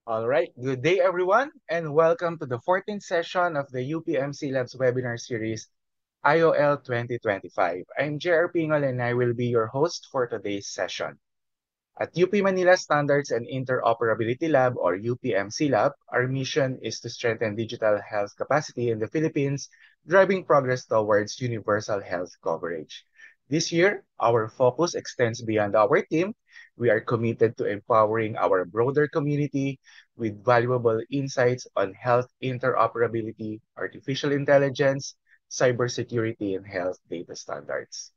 All right, good day everyone, and welcome to the 14th session of the UPMC Labs webinar series, IOL 2025. I'm JR Pingol and I will be your host for today's session. At UP Manila Standards and Interoperability Lab or UPMC Lab, our mission is to strengthen digital health capacity in the Philippines, driving progress towards universal health coverage. This year, our focus extends beyond our team. We are committed to empowering our broader community with valuable insights on health interoperability, artificial intelligence, cybersecurity, and health data standards.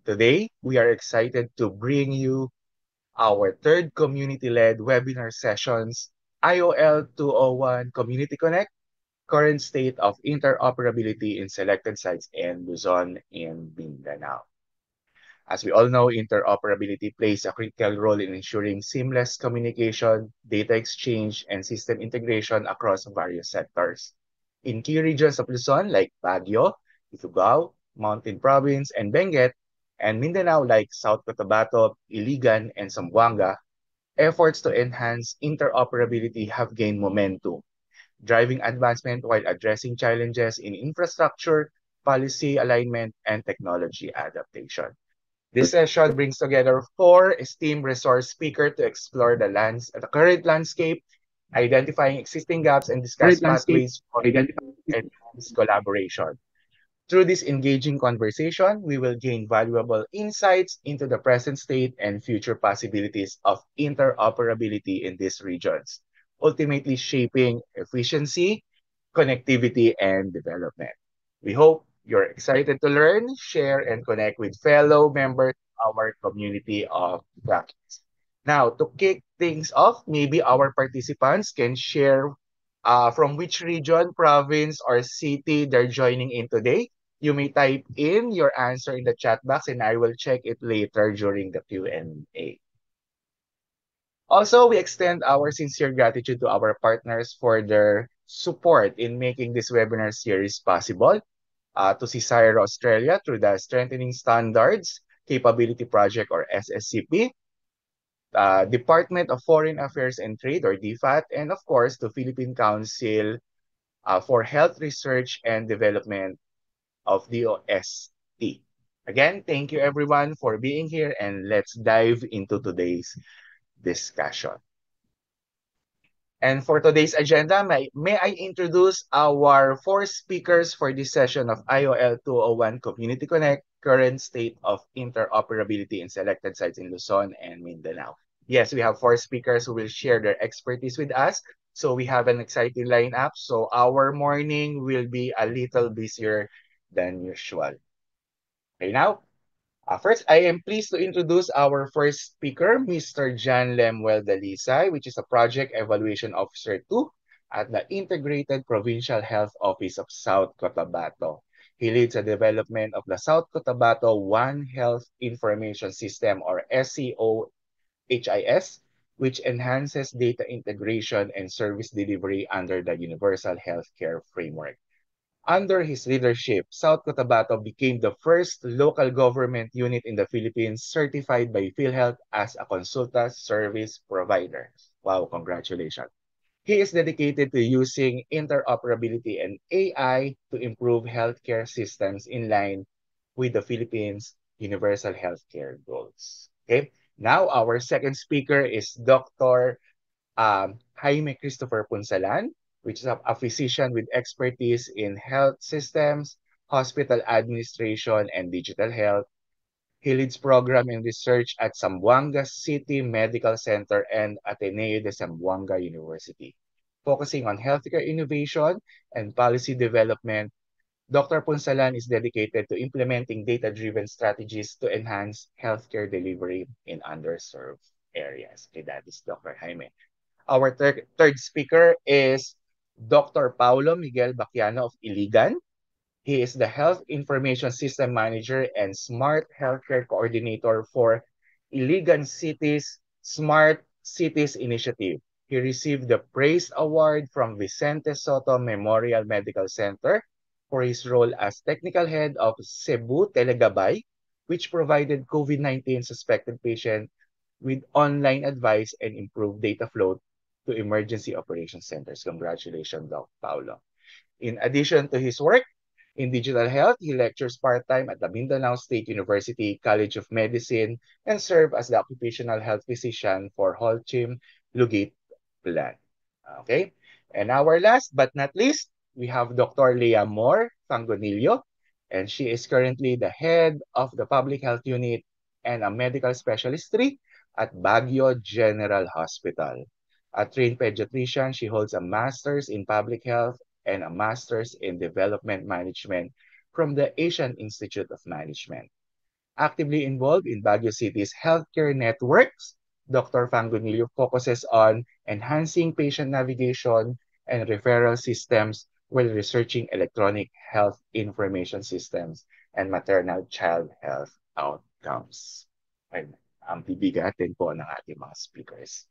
Today, we are excited to bring you our third community-led webinar sessions, IOL 201 Community Connect, current state of interoperability in selected sites in Luzon and Mindanao. As we all know, interoperability plays a critical role in ensuring seamless communication, data exchange, and system integration across various sectors. In key regions of Luzon like Baguio, Ifugao, Mountain Province, and Benguet, and Mindanao like South Cotabato, Iligan, and Zamboanga, efforts to enhance interoperability have gained momentum, driving advancement while addressing challenges in infrastructure, policy alignment, and technology adaptation. This session brings together four esteemed resource speakers to explore the current landscape, identifying existing gaps, and discuss pathways for enhanced collaboration. Through this engaging conversation, we will gain valuable insights into the present state and future possibilities of interoperability in these regions, ultimately shaping efficiency, connectivity, and development. We hope you're excited to learn, share, and connect with fellow members of our community of practice. Now, to kick things off, maybe our participants can share from which region, province, or city they're joining in today. You may type in your answer in the chat box and I will check it later during the Q&A. Also, we extend our sincere gratitude to our partners for their support in making this webinar series possible. To CSIRO Australia through the Strengthening Standards Capability Project or SSCP, Department of Foreign Affairs and Trade or DFAT, and of course, the Philippine Council for Health Research and Development of DOST. Again, thank you everyone for being here and let's dive into today's discussion. And for today's agenda, may I introduce our four speakers for this session of IOL 201 Community Connect, current state of interoperability in selected sites in Luzon and Mindanao. Yes, we have four speakers who will share their expertise with us. So we have an exciting lineup. So our morning will be a little busier than usual. Okay, now, first, I am pleased to introduce our first speaker, Mr. John Lemuel Dalisay, which is a Project Evaluation Officer 2 at the Integrated Provincial Health Office of South Cotabato. He leads the development of the South Cotabato One Health Information System, or SCOHIS, which enhances data integration and service delivery under the Universal Healthcare Framework. Under his leadership, South Cotabato became the first local government unit in the Philippines certified by PhilHealth as a consulta service provider. Wow, congratulations. He is dedicated to using interoperability and AI to improve healthcare systems in line with the Philippines' universal healthcare goals. Okay, now our second speaker is Dr. Jaime Christopher Punsalan, which is a physician with expertise in health systems, hospital administration, and digital health. He leads program and research at Zamboanga City Medical Center and Ateneo de Zamboanga University. Focusing on healthcare innovation and policy development, Dr. Punsalan is dedicated to implementing data-driven strategies to enhance healthcare delivery in underserved areas. Okay, that is Dr. Jaime. Our third speaker is Dr. Paulo Miguel Baquiano of Iligan. He is the Health Information System Manager and Smart Healthcare Coordinator for Iligan City's Smart Cities Initiative. He received the Praise Award from Vicente Soto Memorial Medical Center for his role as Technical Head of Cebu Telegabay, which provided COVID-19 suspected patients with online advice and improved data flow to emergency operations centers. Congratulations, Doc Paulo. In addition to his work in digital health, he lectures part-time at the Mindanao State University College of Medicine and serves as the occupational health physician for Holcim Lugit Plan. Okay? And our last but not least, we have Dr. Leah Moore Fangonillo, and she is currently the head of the Public Health Unit and a medical specialist 3 at Baguio General Hospital. A trained pediatrician, she holds a master's in public health and a master's in development management from the Asian Institute of Management. Actively involved in Baguio City's healthcare networks, Dr. Fangonillo focuses on enhancing patient navigation and referral systems while researching electronic health information systems and maternal child health outcomes. Ay, ang bibigatin po ng ating mga speakers.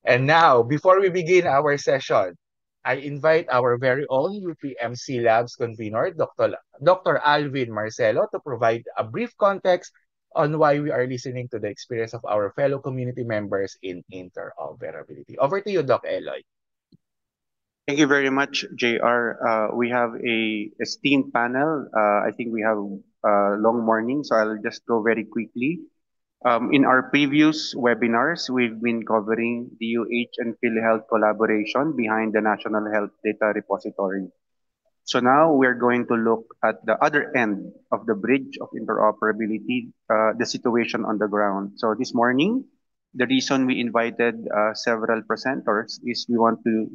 And now, before we begin our session, I invite our very own UPMC Labs convener, Dr. Alvin Marcelo, to provide a brief context on why we are listening to the experience of our fellow community members in interoperability. Over to you, Doc Eloy. Thank you very much, JR. We have a esteemed panel. I think we have a long morning, so I'll just go very quickly. In our previous webinars, we've been covering DOH and PhilHealth collaboration behind the National Health Data Repository. So now we're going to look at the other end of the bridge of interoperability, the situation on the ground. So this morning, the reason we invited several presenters is we want to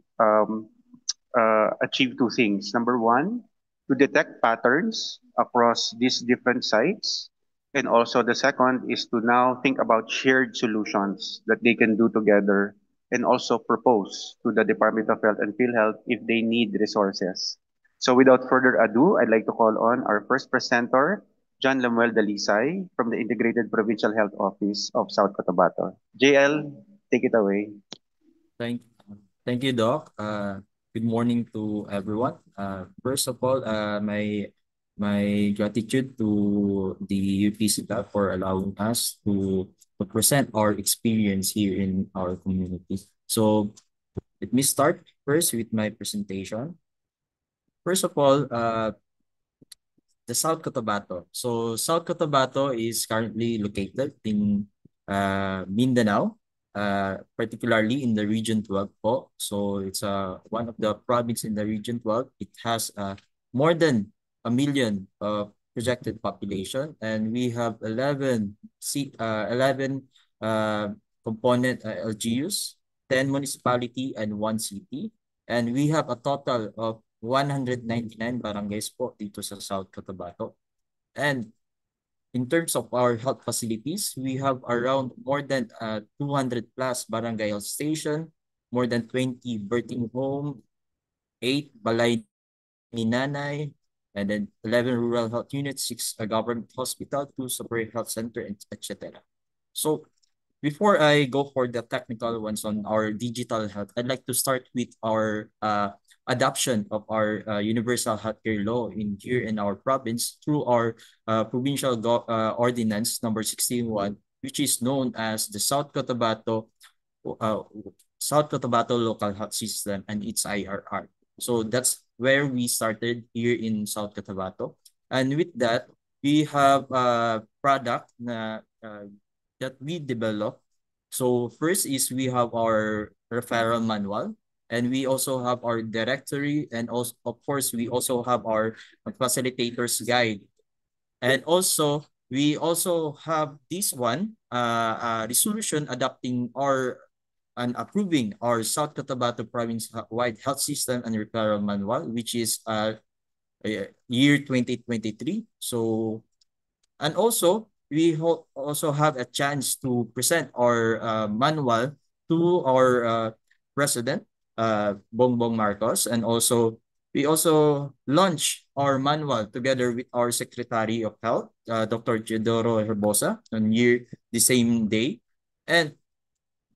achieve two things. Number one, to detect patterns across these different sites. And also the second is to now think about shared solutions that they can do together and also propose to the Department of Health and PhilHealth if they need resources. So without further ado, I'd like to call on our first presenter, John Lemuel Dalisay from the Integrated Provincial Health Office of South Cotabato. JL, take it away. Thank, thank you, Doc. Good morning to everyone. First of all, my gratitude to the UPC Lab for allowing us to present our experience here in our community. So let me start first with my presentation. First of all, the South Cotabato. So South Cotabato is currently located in Mindanao, particularly in the Region 12 po. So it's one of the province in the Region 12. It has more than a million projected population, and we have 11 component LGUs, 10 municipality, and 1 city. And we have a total of 199 barangays po dito sa South Cotabato. And in terms of our health facilities, we have around more than 200 plus barangay health station, more than 20 birthing home, 8 balay ni nanay, and then 11 rural health units, 6 government hospital, 2 super health center, etc. So before I go for the technical ones on our digital health, I'd like to start with our adoption of our universal healthcare law here in our province through our provincial ordinance number 61, which is known as the South Cotabato Local Health System and its IRR. So that's where we started here in South Cotabato. And with that, we have a product that we developed. So first is we have our referral manual, and we also have our directory, and also, of course, we also have our facilitators guide. And also, we also have this one, resolution adopting and approving our South Cotabato province-wide health system and referral manual, which is year 2023. So, and also, we also have a chance to present our manual to our president, Bongbong Marcos, and also we also launched our manual together with our Secretary of Health, Dr. Teodoro Herbosa, on the same day. And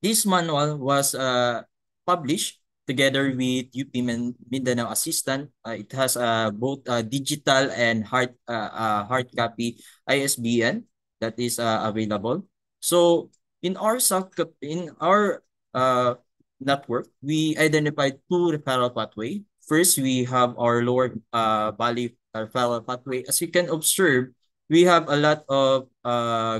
this manual was published together with UP Mindanao Assistant. It has both digital and hard copy ISBN that is available. So in our network, we identified two referral pathway. First, we have our lower Bali referral pathway. As you can observe, we have a lot of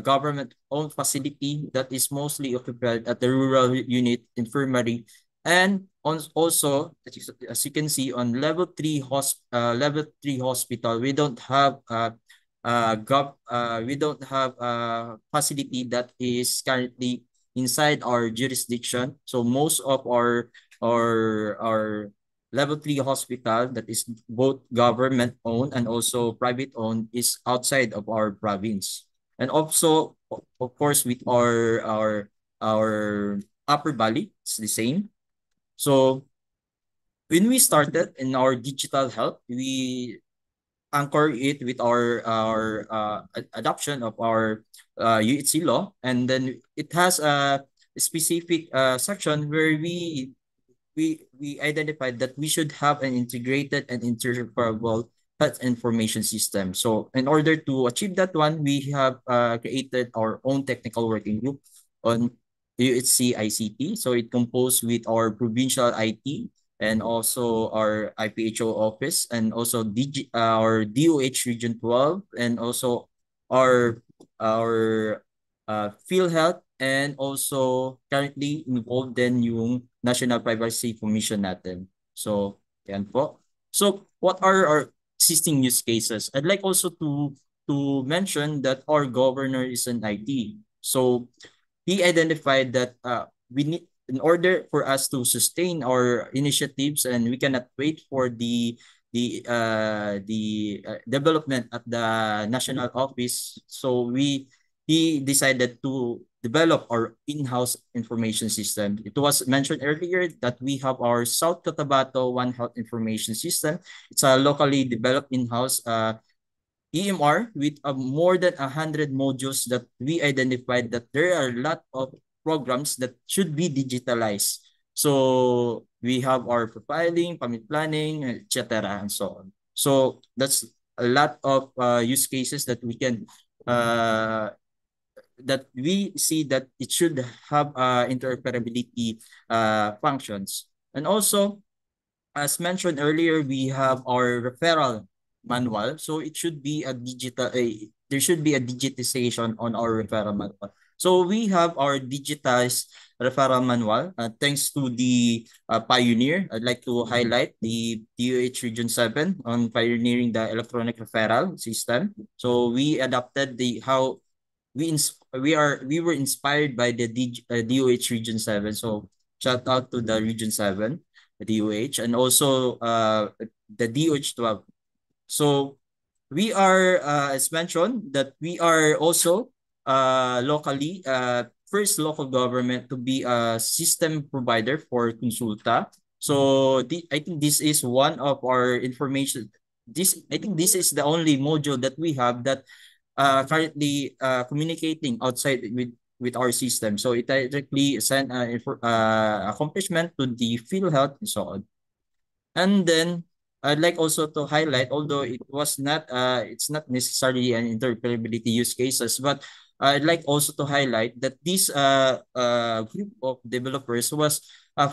government-owned facility that is mostly occupied at the rural unit infirmary, and also as you can see on level 3 hospital, we don't have we don't have a facility that is currently inside our jurisdiction. So most of our level 3 hospital that is both government owned and also private owned is outside of our province. And also, of course, with our upper valley, it's the same. So when we started in our digital health, we anchor it with our adoption of our UHC law, and then it has a specific section where we identified that we should have an integrated and interoperable health information system. So in order to achieve that one, we have created our own technical working group on UHC ICT. So it composed with our provincial IT and also our IPHO office, and also our DOH Region 12, and also our field health, and also currently involved din yung National Privacy Commission natin. So, yan po. So, what are our existing use cases? I'd like also to mention that our governor is an IT. So, he identified that we need, in order for us to sustain our initiatives, and we cannot wait for the development at the national office. So he decided to develop our in-house information system. It was mentioned earlier that we have our South Cotabato One Health Information System. It's a locally developed in-house EMR with more than 100 modules that we identified that there are a lot of programs that should be digitalized. So we have our profiling, family planning, etc. and so on. So that's a lot of use cases that we can that we see that it should have interoperability functions. And also, as mentioned earlier, we have our referral manual. So it should be a there should be a digitization on our referral manual. So we have our digitized referral manual thanks to the pioneer. I'd like to highlight the DOH Region 7 on pioneering the electronic referral system. So we adopted the how we were inspired by the DOH Region 7. So shout out to the Region 7, the DOH, and also the DOH 12. So we are, as mentioned, that we are also locally, first local government to be a system provider for Consulta. So I think this is one of our information. I think this is the only module that we have that currently communicating outside with our system. So it directly send accomplishment to the field health and so on. And then I'd like also to highlight, although it was not, it's not necessarily an interoperability use cases, but I'd like also to highlight that this group of developers was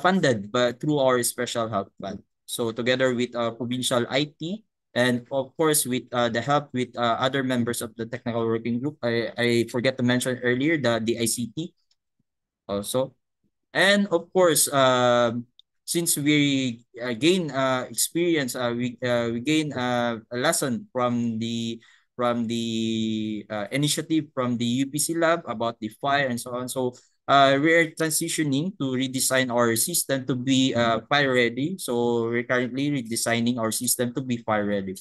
funded through our special help fund. So together with provincial IT, and of course with the help with other members of the technical working group, I forget to mention earlier the ICT also. And of course, since we gain experience, we gain a lesson from the initiative from the UPC lab about the fire and so on. So we're transitioning to redesign our system to be fire ready. So we're currently redesigning our system to be fire ready.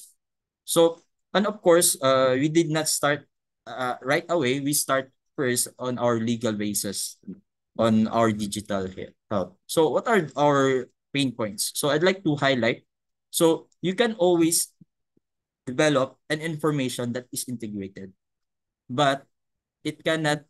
So, and of course, we did not start right away. We start first on our legal basis on our digital health. So what are our pain points? So I'd like to highlight. So you can always develop an information that is integrated, but it cannot,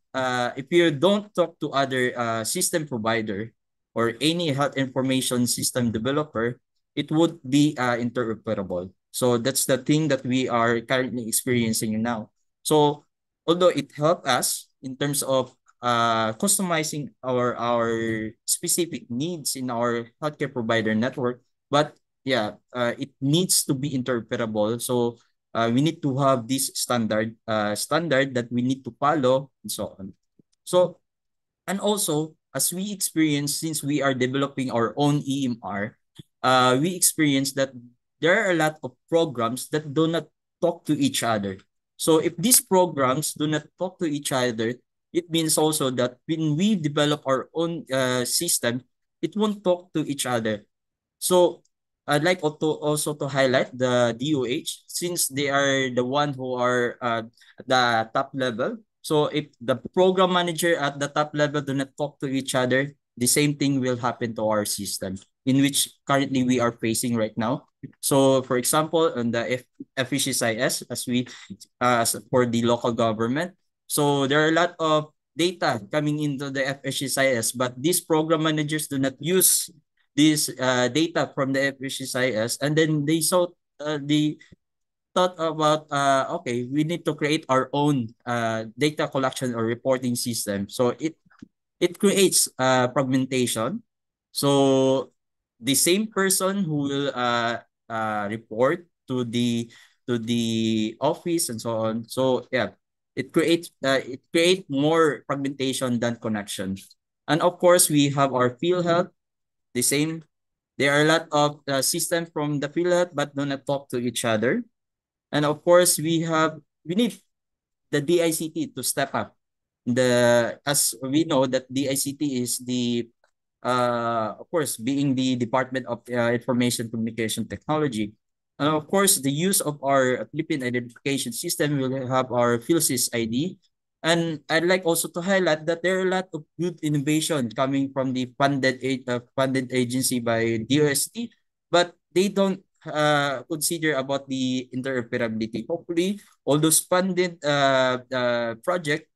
if you don't talk to other system provider or any health information system developer, it would be interoperable. So that's the thing that we are currently experiencing now. So although it helped us in terms of customizing our specific needs in our healthcare provider network. But yeah, it needs to be interoperable. So we need to have this standard that we need to follow and so on. So, and also, as we experience, since we are developing our own EMR, we experience that there are a lot of programs that do not talk to each other. So if these programs do not talk to each other, it means also that when we develop our own system, it won't talk to each other. So I'd like also to highlight the DOH, since they are the one who are the top level. So if the program manager at the top level do not talk to each other, the same thing will happen to our system, in which currently we are facing right now. So for example, on the FHSIS, as for the local government, so there are a lot of data coming into the FHSIS, but these program managers do not use this data from the FHSIS, and then they thought about okay, we need to create our own data collection or reporting system. So it creates fragmentation. So the same person who will report to the office and so on. So yeah, it create more fragmentation than connection. And of course, we have our field health, the same. There are a lot of systems from the field, but do not talk to each other. And of course, we need the DICT to step up. As we know that DICT is the of course, being the Department of Information Communication Technology. And of course, the use of our Philippine identification system will have our PhilSys ID. And I'd like also to highlight that there are a lot of good innovation coming from the funded agency by DOST, but they don't consider about the interoperability. Hopefully, all those funded project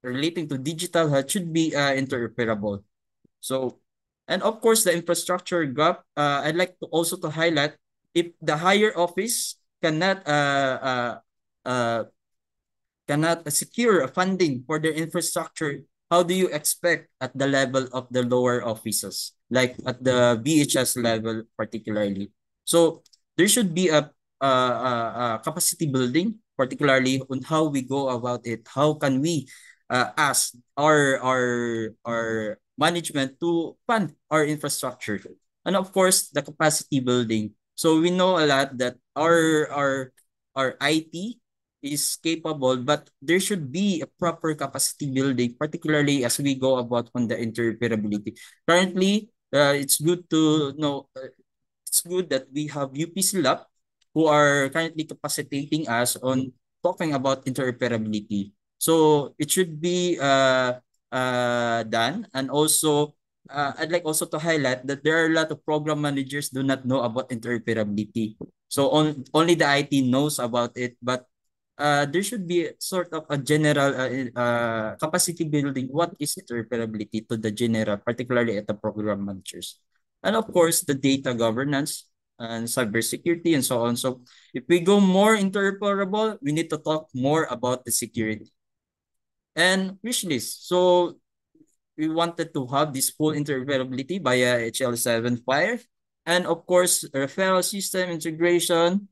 relating to digital health should be interoperable. So, and of course, the infrastructure gap, I'd like to also to highlight, if the higher office uh, cannot secure funding for their infrastructure, how do you expect at the level of the lower offices, like at the BHS level particularly? So there should be a capacity building, particularly on how we go about it. How can we ask our management to fund our infrastructure? And of course, the capacity building. So we know a lot that our IT is capable, but there should be a proper capacity building, particularly as we go about on the interoperability. Currently, it's good to know, it's good that we have UPC Lab who are currently capacitating us on talking about interoperability. So it should be done. And also, I'd like also to highlight that there are a lot of program managers do not know about interoperability. So only the IT knows about it, but there should be sort of a general capacity building. What is interoperability to the general, particularly at the program managers? And of course, the data governance and cybersecurity and so on. So if we go more interoperable, we need to talk more about the security. And wish list. So we wanted to have this full interoperability via HL7 Fire. And of course, referral system integration.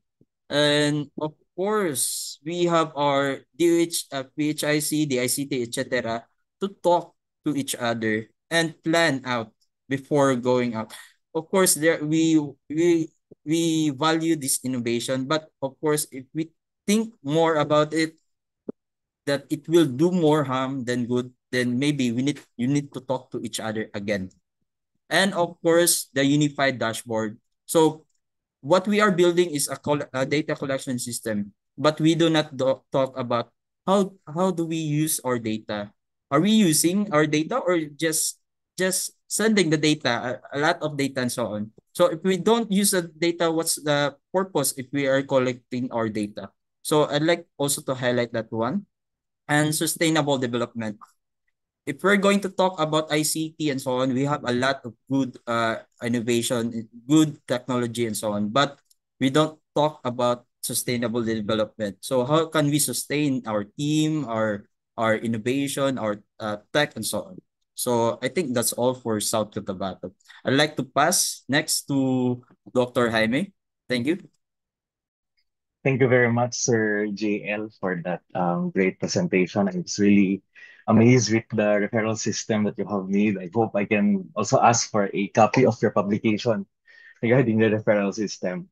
And of course, we have our DOH, PHIC, DICT, etc. to talk to each other and plan out before going out. Of course, we value this innovation, but of course, if we think more about it, that it will do more harm than good, then maybe you need to talk to each other again. And of course, the unified dashboard. So what we are building is a data collection system, but we do not talk about how do we use our data. Are we using our data or just sending the data, a lot of data and so on? So if we don't use the data, what's the purpose if we are collecting our data? So I'd like also to highlight that one. And sustainable development. If we're going to talk about ICT and so on, we have a lot of good innovation, good technology and so on, but we don't talk about sustainable development. So how can we sustain our team, our innovation, our tech, and so on. So I think that's all for South Cotabato. I'd like to pass next to Dr. Jaime. Thank you. Thank you very much, Sir JL, for that great presentation. I was really amazed with the referral system that you have made. I hope I can also ask for a copy of your publication regarding the referral system.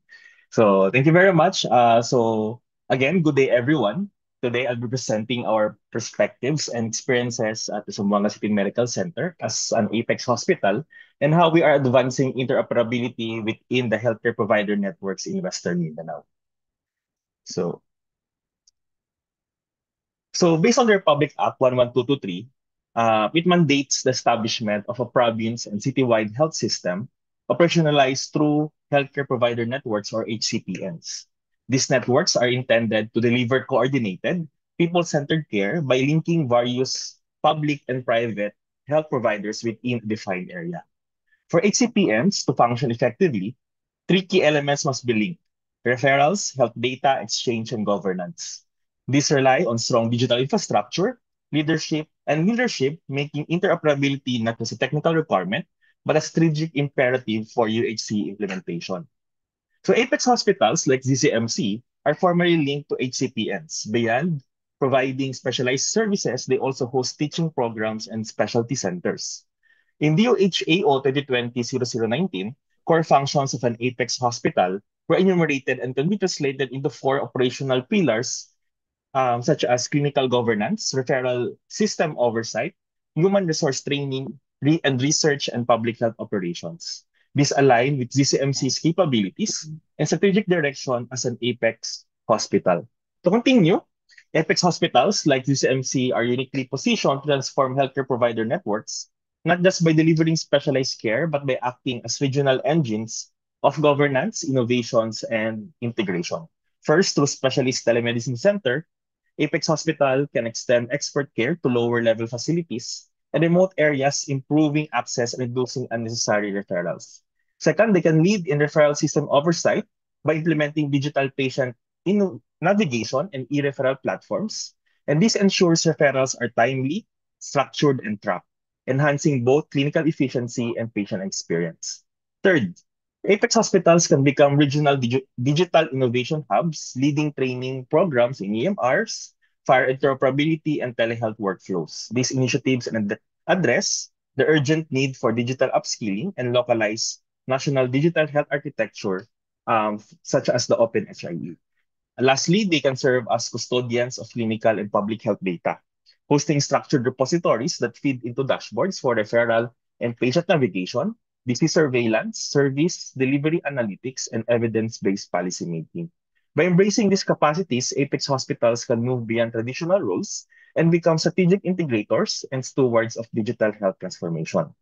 So thank you very much. So again, good day, everyone. Today, I'll be presenting our perspectives and experiences at the Zamboanga City Medical Center as an Apex hospital and how we are advancing interoperability within the healthcare provider networks in Western Mindanao. So, so based on the Republic Act 11223, it mandates the establishment of a province and citywide health system operationalized through healthcare provider networks or HCPNs. These networks are intended to deliver coordinated, people-centered care by linking various public and private health providers within a defined area. For HCPNs to function effectively, three key elements must be linked: referrals, health data, exchange, and governance. These rely on strong digital infrastructure, leadership, making interoperability not just a technical requirement, but a strategic imperative for UHC implementation. So Apex hospitals like ZCMC are formally linked to HCPNs. Beyond providing specialized services, they also host teaching programs and specialty centers. In DOHAO 2020-0019, core functions of an Apex hospital were enumerated and can be translated into four operational pillars, such as clinical governance, referral system oversight, human resource training, and research and public health operations. This align with GCMC's capabilities and strategic direction as an Apex hospital. To continue, Apex hospitals like GCMC are uniquely positioned to transform healthcare provider networks, not just by delivering specialized care, but by acting as regional engines of governance, innovations, and integration. First, through specialist telemedicine center, Apex Hospital can extend expert care to lower level facilities and remote areas, improving access and reducing unnecessary referrals. Second, they can lead in referral system oversight by implementing digital patient navigation and e-referral platforms. And this ensures referrals are timely, structured, and tracked, enhancing both clinical efficiency and patient experience. Third, Apex hospitals can become regional digital innovation hubs, leading training programs in EMRs, fire interoperability, and telehealth workflows. These initiatives address the urgent need for digital upskilling and localized national digital health architecture, such as the OpenHIE. Lastly, they can serve as custodians of clinical and public health data, hosting structured repositories that feed into dashboards for referral and patient navigation, disease surveillance, service delivery analytics, and evidence-based policymaking. By embracing these capacities, Apex hospitals can move beyond traditional roles and become strategic integrators and stewards of digital health transformation.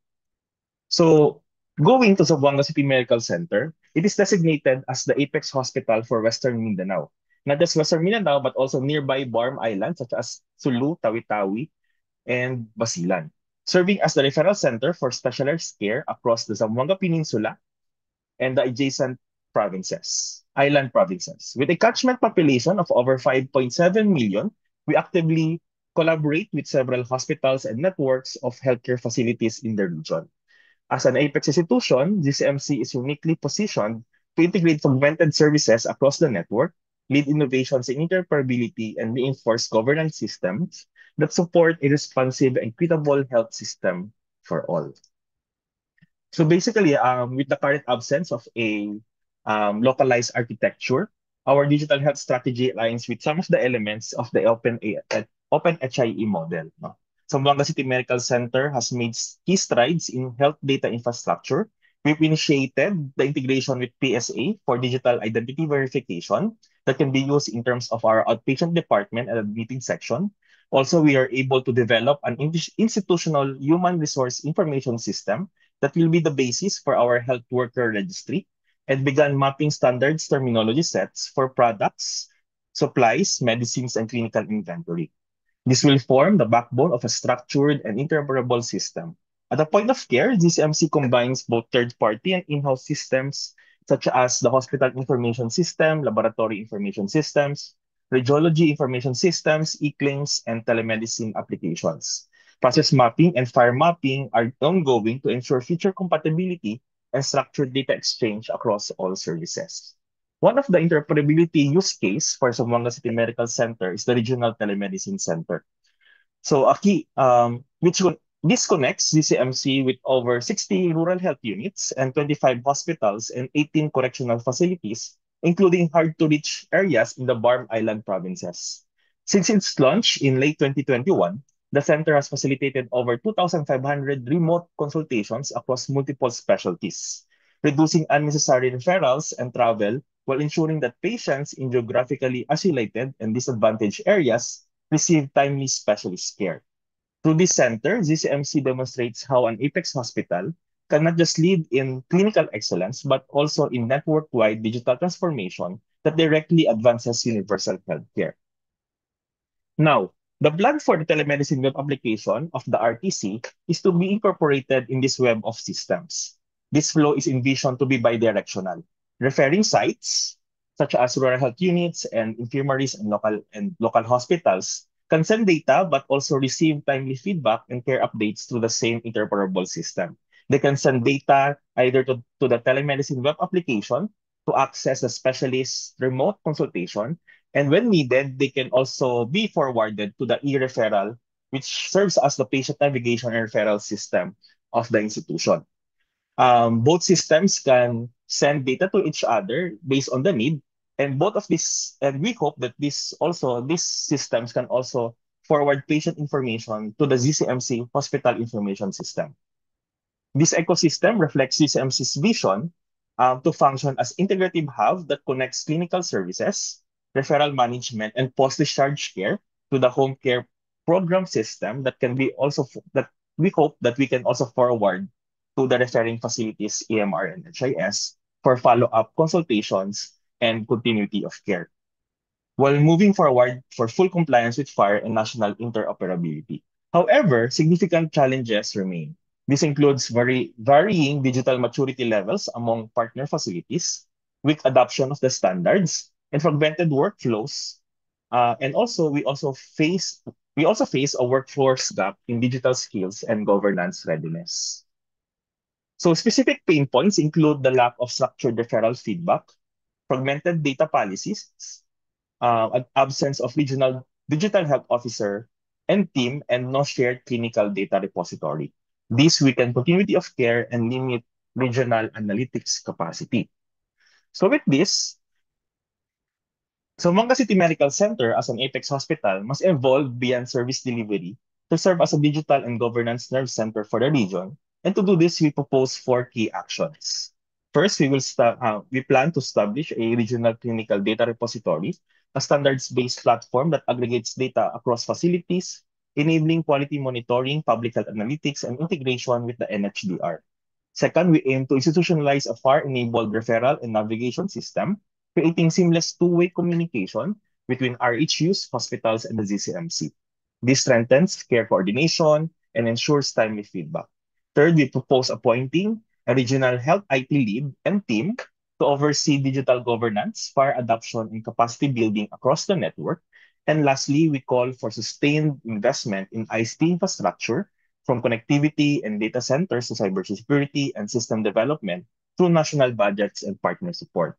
So, going to Zamboanga City Medical Center, it is designated as the Apex Hospital for Western Mindanao. Not just Western Mindanao, but also nearby Barm Islands such as Sulu, Tawi-Tawi, and Basilan, serving as the referral center for specialized care across the Zamboanga Peninsula and the adjacent island provinces. With a catchment population of over 5.7 million, we actively collaborate with several hospitals and networks of healthcare facilities in the region. As an Apex institution, GCMC is uniquely positioned to integrate fragmented services across the network, lead innovations in interoperability, and reinforce governance systems that support a responsive and equitable health system for all. So basically, with the current absence of a localized architecture, our digital health strategy aligns with some of the elements of the Open HIE model. No? Zamboanga City Medical Center has made key strides in health data infrastructure. We've initiated the integration with PSA for digital identity verification that can be used in terms of our outpatient department and admitting section. Also, we are able to develop an institutional human resource information system that will be the basis for our health worker registry and began mapping standards terminology sets for products, supplies, medicines, and clinical inventory. This will form the backbone of a structured and interoperable system. At the point of care, GCMC combines both third-party and in-house systems such as the hospital information system, laboratory information systems, radiology information systems, e-claims, and telemedicine applications. Process mapping and file mapping are ongoing to ensure feature compatibility and structured data exchange across all services. One of the interoperability use case for Zamboanga City Medical Center is the Regional Telemedicine Center. So a key, this connects DCMC with over 60 rural health units and 25 hospitals and 18 correctional facilities, including hard-to-reach areas in the Barm Island provinces. Since its launch in late 2021, the center has facilitated over 2,500 remote consultations across multiple specialties, reducing unnecessary referrals and travel while ensuring that patients in geographically isolated and disadvantaged areas receive timely specialist care. Through this center, ZCMC demonstrates how an Apex hospital can not just lead in clinical excellence, but also in network-wide digital transformation that directly advances universal healthcare. Now, the plan for the telemedicine web application of the RTC is to be incorporated in this web of systems. This flow is envisioned to be bidirectional, referring sites, such as rural health units and infirmaries and local hospitals, can send data but also receive timely feedback and care updates through the same interoperable system. They can send data either to the telemedicine web application to access the specialist remote consultation, and when needed, they can also be forwarded to the e-referral, which serves as the patient navigation and referral system of the institution. Both systems can send data to each other based on the need, and both of these, and we hope that these systems can also forward patient information to the ZCMC Hospital Information System. This ecosystem reflects UCMC's vision to function as integrative hub that connects clinical services, referral management, and post-discharge care to the home care program system that can be also that we hope that we can also forward to the referring facilities EMR and HIS for follow-up consultations and continuity of care, while moving forward for full compliance with FHIR and national interoperability. However, significant challenges remain. This includes varying digital maturity levels among partner facilities, weak adoption of the standards, and fragmented workflows. And also, we also face a workforce gap in digital skills and governance readiness. So specific pain points include the lack of structured referral feedback, fragmented data policies, an absence of regional digital health officer and team, and no shared clinical data repository. This weaken continuity of care and limit regional analytics capacity. So with this, Zamboanga City Medical Center as an Apex hospital must evolve beyond service delivery to serve as a digital and governance nerve center for the region. And to do this, we propose four key actions. First, we plan to establish a regional clinical data repository, a standards-based platform that aggregates data across facilities, enabling quality monitoring, public health analytics, and integration with the NHDR. Second, we aim to institutionalize a FAR-enabled referral and navigation system, creating seamless two-way communication between RHUs, hospitals, and the ZCMC. This strengthens care coordination and ensures timely feedback. Third, we propose appointing a regional health IT lead and team to oversee digital governance, FAR adoption, and capacity building across the network. And lastly, we call for sustained investment in ICT infrastructure, from connectivity and data centers to cybersecurity and system development through national budgets and partner support.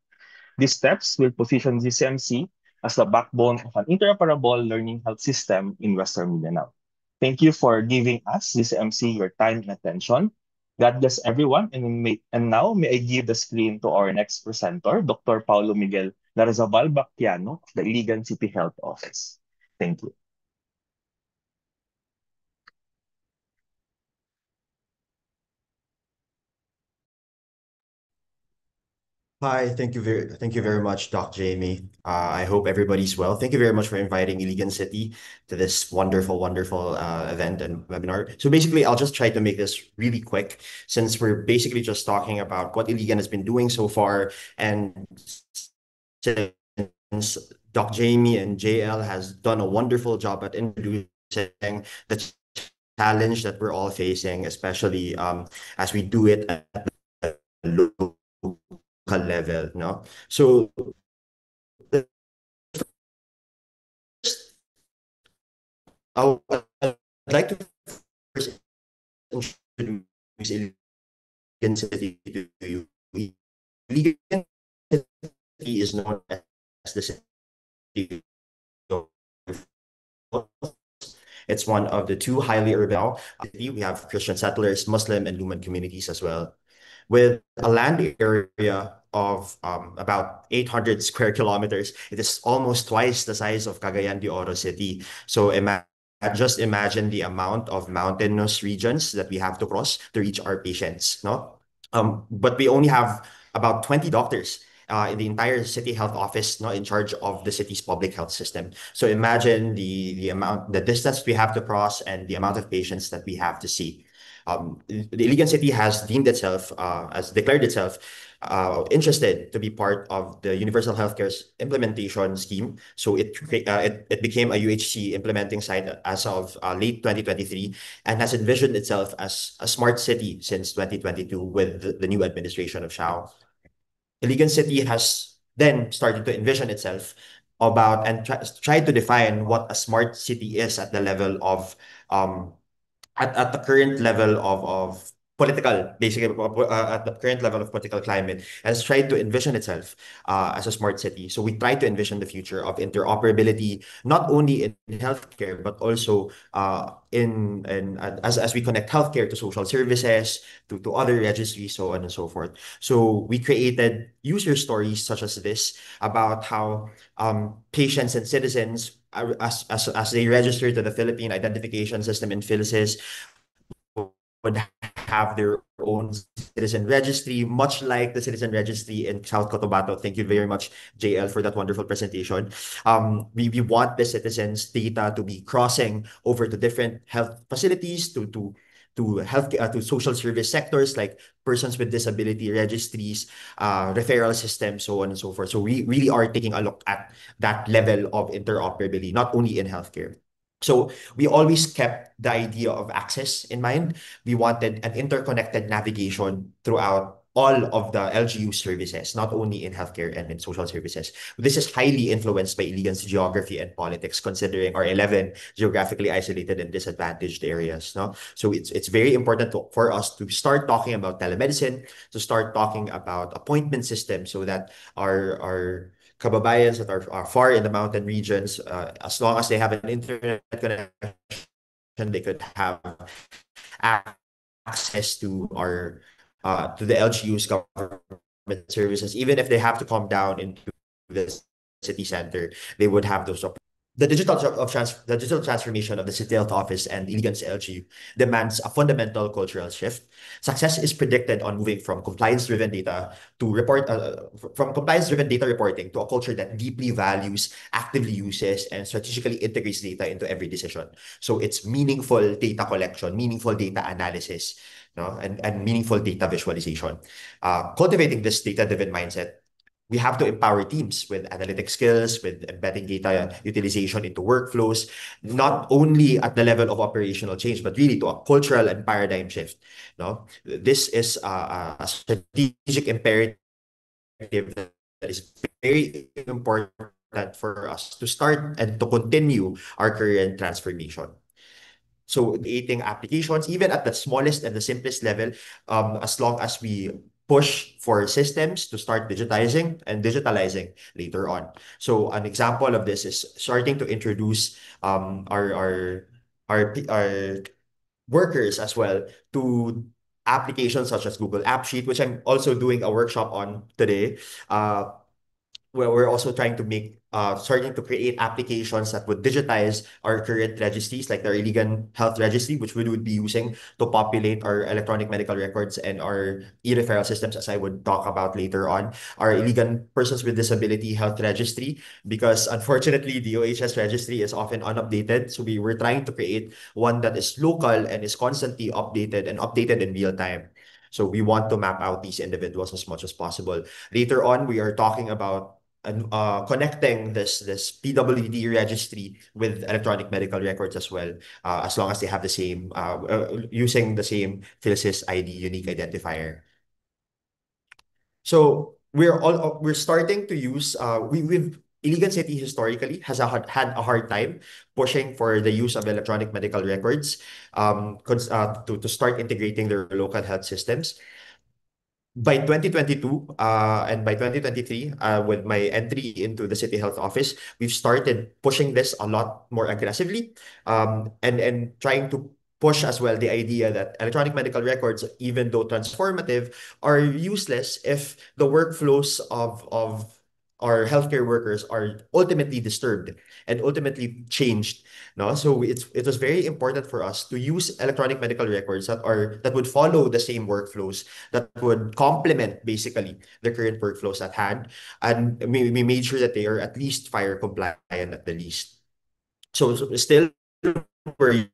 These steps will position GCMC as the backbone of an interoperable learning health system in Western Mindanao. Thank you for giving us, GCMC, your time and attention. God bless everyone. And now, may I give the screen to our next presenter, Dr. Paulo Miguel Larazabal Bactiano of the Iligan City Health Office. Thank you. Hi, thank you very much, Doc Jamie. I hope everybody's well. Thank you very much for inviting Iligan City to this wonderful event and webinar. So basically, I'll just try to make this really quick, since we're basically just talking about what Iligan has been doing so far, and since Doc Jamie and JL has done a wonderful job at introducing the challenge that we're all facing, especially as we do it at the local level, no? So the I'd like to first introduce Iligan City to you. Iligan City is known as the city of. It's one of the two highly urban now. We have Christian settlers, Muslim, and Luman communities as well. With a land area of about 800 square kilometers, it is almost twice the size of Cagayan de Oro City. So just imagine the amount of mountainous regions that we have to cross to reach our patients, no? But we only have about 20 doctors in the entire city health office, not in charge of the city's public health system. So imagine the distance we have to cross and the amount of patients that we have to see. The Iligan City has declared itself interested to be part of the Universal Healthcare's implementation scheme. So it became a UHC implementing site as of late 2023 and has envisioned itself as a smart city since 2022 with the new administration of Xiao. Iligan City has then started to envision itself about and try to define what a smart city is at the level of at the current level of political, basically at the current level of political climate, has tried to envision itself as a smart city. So we try to envision the future of interoperability, not only in healthcare, but also as we connect healthcare to social services, to other registries, so on and so forth. So we created user stories such as this about how patients and citizens as they register to the Philippine Identification System in PhilSys would have their own citizen registry, much like the citizen registry in South Cotabato. Thank you very much, JL, for that wonderful presentation. We want the citizens' data to be crossing over to different health facilities, to health to social service sectors like persons with disability registries, referral systems, so on and so forth. So we really are taking a look at that level of interoperability, not only in healthcare. So we always kept the idea of access in mind. We wanted an interconnected navigation throughout all of the LGU services, not only in healthcare and in social services. This is highly influenced by Iligan's geography and politics, considering our 11 geographically isolated and disadvantaged areas. No? So it's very important for us to start talking about telemedicine, to start talking about appointment systems so that our kababayans that are far in the mountain regions, as long as they have an internet connection, they could have access to the LGU's government services, even if they have to come down into the city center, they would have those the digital transformation of the City Health Office and Iligan's LGU demands a fundamental cultural shift. Success is predicted on moving from compliance-driven data reporting to a culture that deeply values, actively uses, and strategically integrates data into every decision. So it's meaningful data collection, meaningful data analysis, no? and meaningful data visualization. Cultivating this data-driven mindset, we have to empower teams with analytic skills, with embedding data utilization into workflows, not only at the level of operational change, but really to a cultural and paradigm shift. No, this is a strategic imperative that is very important for us to start and to continue our current transformation. So creating applications, even at the smallest and the simplest level, as long as we push for systems to start digitizing and digitalizing later on. So an example of this is starting to introduce our workers as well to applications such as Google App Sheet, which I'm also doing a workshop on today. Where we're also trying to starting to create applications that would digitize our current registries, like the Iligan Health Registry, which we would be using to populate our electronic medical records and our e-referral systems, as I would talk about later on. Our Iligan Persons with Disability Health Registry, because unfortunately, the OHS registry is often unupdated. So we were trying to create one that is local and is constantly updated and updated in real time. So we want to map out these individuals as much as possible. Later on, we are talking about connecting this PWD registry with electronic medical records as well, as long as they have the same using the same PhilSys ID unique identifier. So we're starting to use we've Iligan City historically has had a hard time pushing for the use of electronic medical records to start integrating their local health systems. By 2022 and by 2023, with my entry into the City Health Office, we've started pushing this a lot more aggressively, and trying to push as well the idea that electronic medical records, even though transformative, are useless if the workflows of our healthcare workers are ultimately disturbed and ultimately changed. No, so it was very important for us to use electronic medical records that would follow the same workflows, that would complement basically the current workflows at hand, and we made sure that they are at least fire compliant at the least. So still we're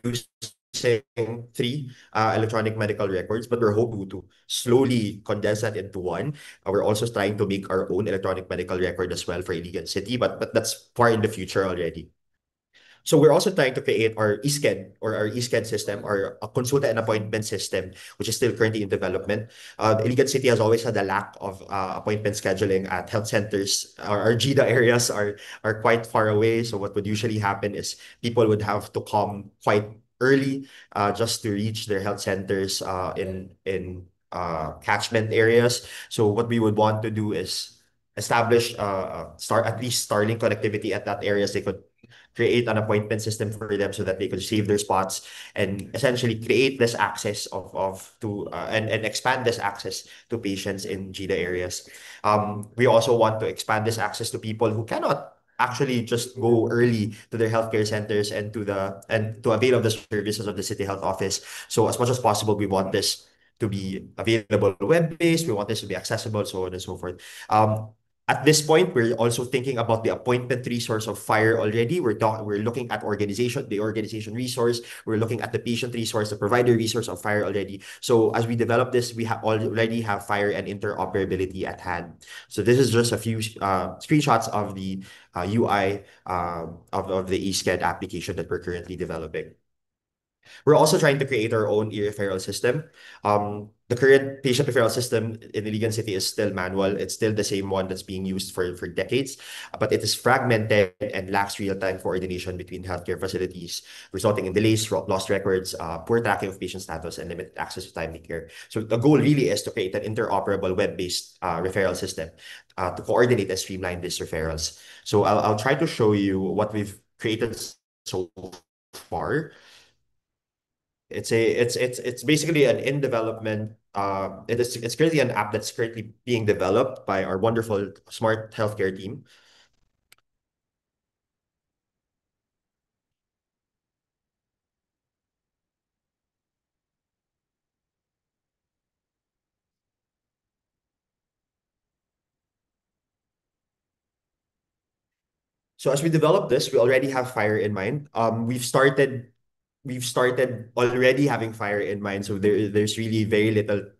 using three electronic medical records, but we're hoping to slowly condense that into one. We're also trying to make our own electronic medical record as well for Iligan City, but that's far in the future already. So we're also trying to create our eSCED, or our eSCED system, or a consulta and appointment system, which is still currently in development. Iligan City has always had a lack of appointment scheduling at health centers. Our GIDA areas are quite far away. So what would usually happen is people would have to come quite early just to reach their health centers in catchment areas. So what we would want to do is establish start at least Starlink connectivity at that area, so they could create an appointment system for them so that they could save their spots and essentially create this access and expand this access to patients in GIDA areas. We also want to expand this access to people who cannot actually just go early to their healthcare centers and to avail of the services of the City Health Office. So as much as possible, we want this to be available web-based. We want this to be accessible, so on and so forth. At this point, we're also thinking about the appointment resource of FHIR already. We're looking at the organization resource. We're looking at the patient resource, the provider resource of FHIR already. So as we develop this, we already have FHIR and interoperability at hand. So this is just a few screenshots of the UI of the eSCED application that we're currently developing. We're also trying to create our own e-referral system. The current patient referral system in Iligan City is still manual. It's still the same one that's being used for decades, but it is fragmented and lacks real-time coordination between healthcare facilities, resulting in delays, lost records, poor tracking of patient status, and limited access to timely care. So the goal really is to create an interoperable web-based referral system to coordinate and streamline these referrals. So I'll try to show you what we've created so far. It's basically an in development. It's currently an app that's currently being developed by our wonderful smart healthcare team. So as we develop this, we already have FHIR in mind. We've started already having FHIR in mind, so there's really very little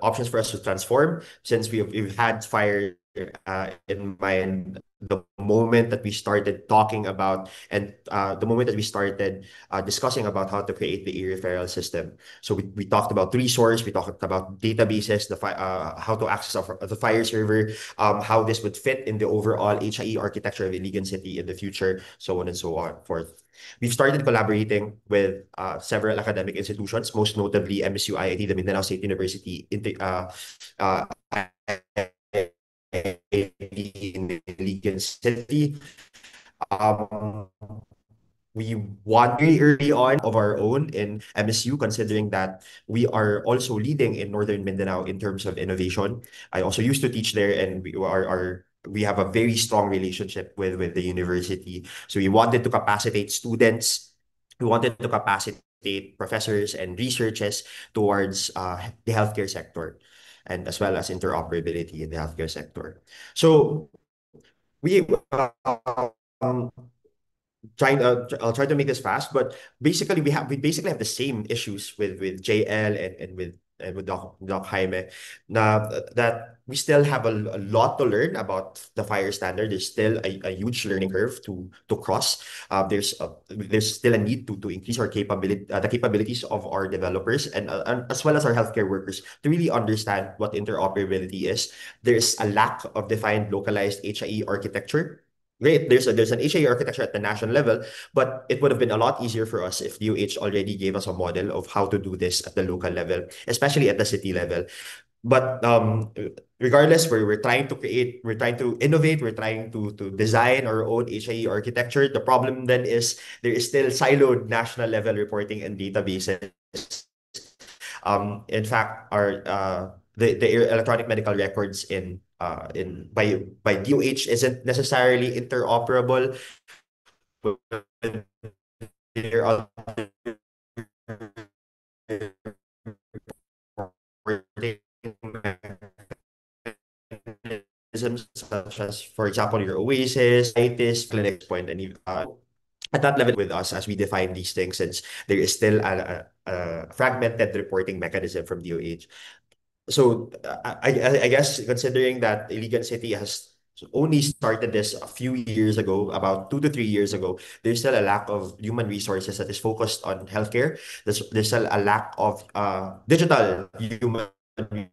options for us to transform, since we've had FHIR in mind the moment that we started talking about, and the moment that we started discussing about how to create the e-referral system. So we talked about resource, we talked about databases, how to access the FHIR server, how this would fit in the overall HIE architecture of Iligan City in the future, so on and so on forth. We've started collaborating with several academic institutions, most notably MSU IIT, the Mindanao State University, in Iligan City. We want very early on of our own in MSU, considering that we are also leading in Northern Mindanao in terms of innovation. I also used to teach there, and we have a very strong relationship with the university. So we wanted to capacitate students, we wanted to capacitate professors and researchers towards the healthcare sector, and as well as interoperability in the healthcare sector. So we um, I'll try to make this fast, but basically we basically have the same issues with JL and with and with Doc Jaime, na that we still have a lot to learn about the fire standard. There's still a huge learning curve to cross. There's still a need to increase our capability, the capabilities of our developers and as well as our healthcare workers to really understand what interoperability is. There's a lack of defined localized HIE architecture. Great, there's an HIE architecture at the national level, but it would have been a lot easier for us if DOH already gave us a model of how to do this at the local level, especially at the city level. But regardless, we're trying to innovate, we're trying to design our own HIE architecture. The problem then is there is still siloed national level reporting and databases. In fact, our the electronic medical records in by DOH isn't necessarily interoperable with their other reporting mechanisms, such as, for example, your Oasis, ITIS, Clinics Point, and at that level with us as we define these things, since there is still a fragmented reporting mechanism from DOH. So I guess considering that Iligan City has only started this a few years ago, about 2 to 3 years ago, there's still a lack of human resources that is focused on healthcare. There's still a lack of digital human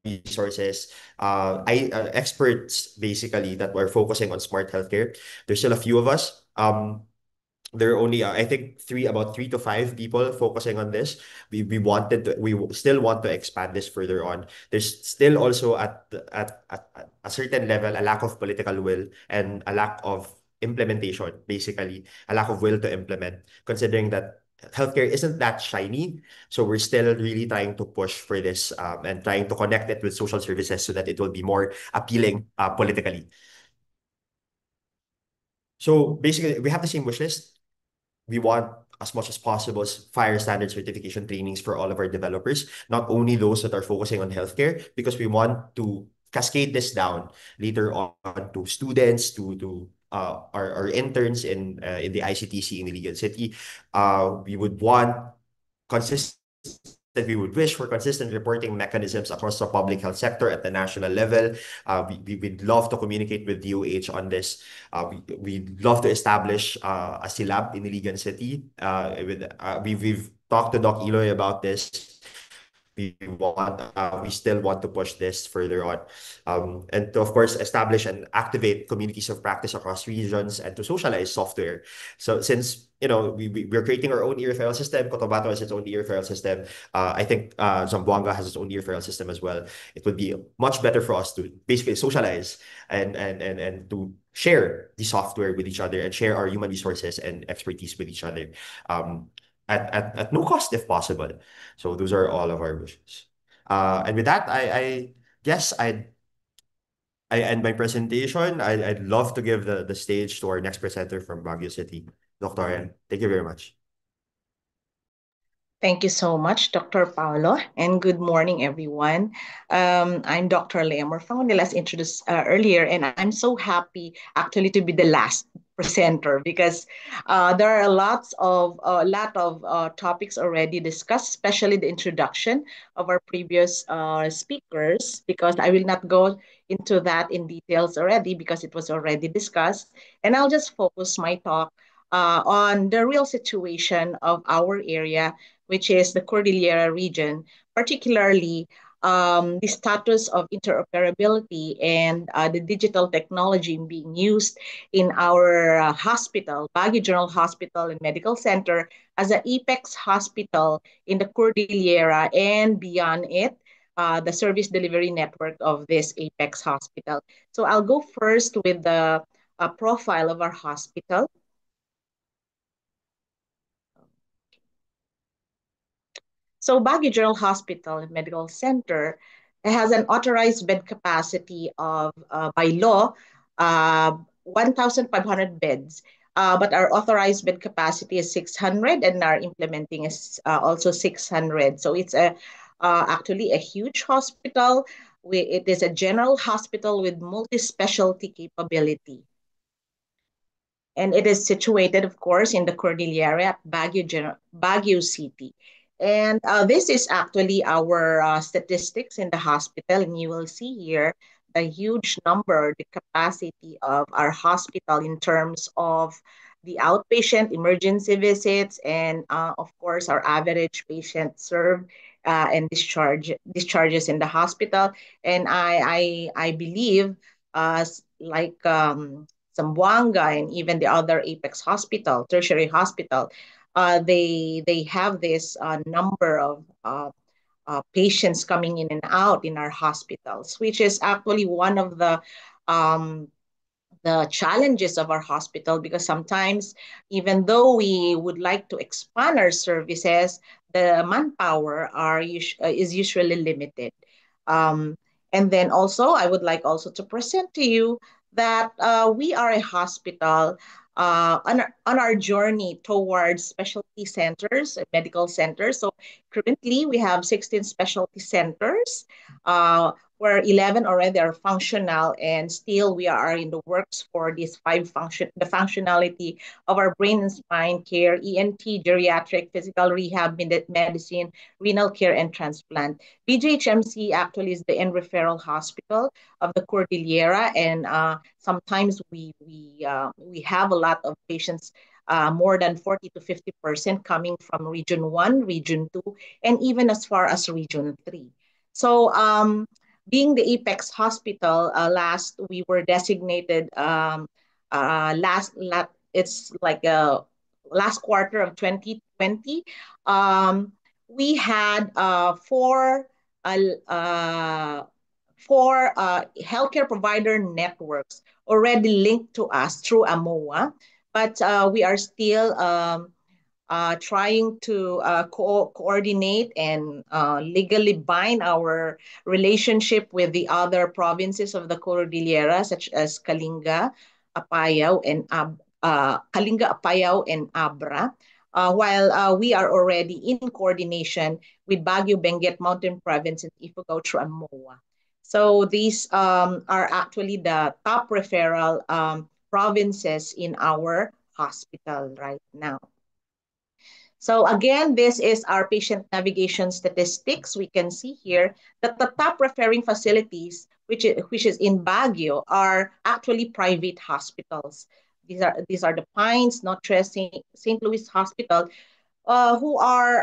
resources, experts basically that were focusing on smart healthcare. There's still a few of us. There are only I think about 3 to 5 people focusing on this. We still want to expand this further on. There's still also at a certain level a lack of political will and a lack of implementation, basically a lack of will to implement, considering that healthcare isn't that shiny. So we're still really trying to push for this, and trying to connect it with social services so that it will be more appealing politically. So basically, we have the same wish list. We want as much as possible fire standard certification trainings for all of our developers, not only those that are focusing on healthcare, because we want to cascade this down later on to students, to our interns in the ICTC in Iligan City. We would want consistent that we would wish for consistent reporting mechanisms across the public health sector at the national level. We'd love to communicate with DOH on this. We'd love to establish a CILAB in Iligan City. We've talked to Doc Eloy about this. We still want to push this further on, and to, of course, establish and activate communities of practice across regions and to socialize software. So since we're creating our own e-referral system, Cotabato has its own e-referral system. I think Zamboanga has its own e-referral system as well. It would be much better for us to basically socialize and to share the software with each other and share our human resources and expertise with each other. At no cost if possible. So those are all of our wishes. And with that, I guess I end my presentation. I'd love to give the stage to our next presenter from Baguio City, Dr. Ryan. Thank you very much. Thank you so much, Dr. Paolo, and good morning, everyone. I'm Dr. Lea Morfang, as introduced earlier, and I'm so happy actually to be the last presenter because there are a lot of topics already discussed, especially the introduction of our previous speakers, because I will not go into that in details already because it was already discussed. And I'll just focus my talk on the real situation of our area, which is the Cordillera region, particularly the status of interoperability and the digital technology being used in our hospital, Baguio General Hospital and Medical Center, as an EPEX hospital in the Cordillera and beyond it, the service delivery network of this Apex hospital. So I'll go first with the profile of our hospital. So Baguio General Hospital and Medical Center has an authorized bed capacity of, by law, 1,500 beds. But our authorized bed capacity is 600 and our implementing is also 600. So it's actually a huge hospital. It is a general hospital with multi-specialty capability. And it is situated, of course, in the Cordillera at Baguio City. And this is actually our statistics in the hospital. And you will see here the huge number, the capacity of our hospital in terms of the outpatient emergency visits and, of course, our average patient served and discharges in the hospital. And I believe, like Zamboanga and even the other Apex Hospital, tertiary hospital, they have this number of patients coming in and out in our hospitals, which is actually one of um, the challenges of our hospital, because sometimes, even though we would like to expand our services, the manpower is usually limited. Um, and then also, I would like also to present to you that we are a hospital on our journey towards specialty centers, medical centers. So currently, we have 16 specialty centers. Where 11 already are functional, and still we are in the works for this the functionality of our brain and spine care, ENT, geriatric, physical rehab, medicine, renal care, and transplant. BJHMC actually is the end referral hospital of the Cordillera, and sometimes we have a lot of patients, more than 40 to 50% coming from Region 1, Region 2, and even as far as Region 3. So being the Apex Hospital, last we were designated, it's like last quarter of 2020. Um, we had uh, uh, four healthcare provider networks already linked to us through AMOA, but we are still trying to coordinate and legally bind our relationship with the other provinces of the Cordillera, such as Kalinga, Apayao, and Abra. While we are already in coordination with Baguio, Benguet, Mountain Province, and Ifugao through AMOA. So these are actually the top referral provinces in our hospital right now. So again, this is our patient navigation statistics. We can see here that the top referring facilities, which is in Baguio, are actually private hospitals. These are the Pines, Notre St. Louis Hospital, who are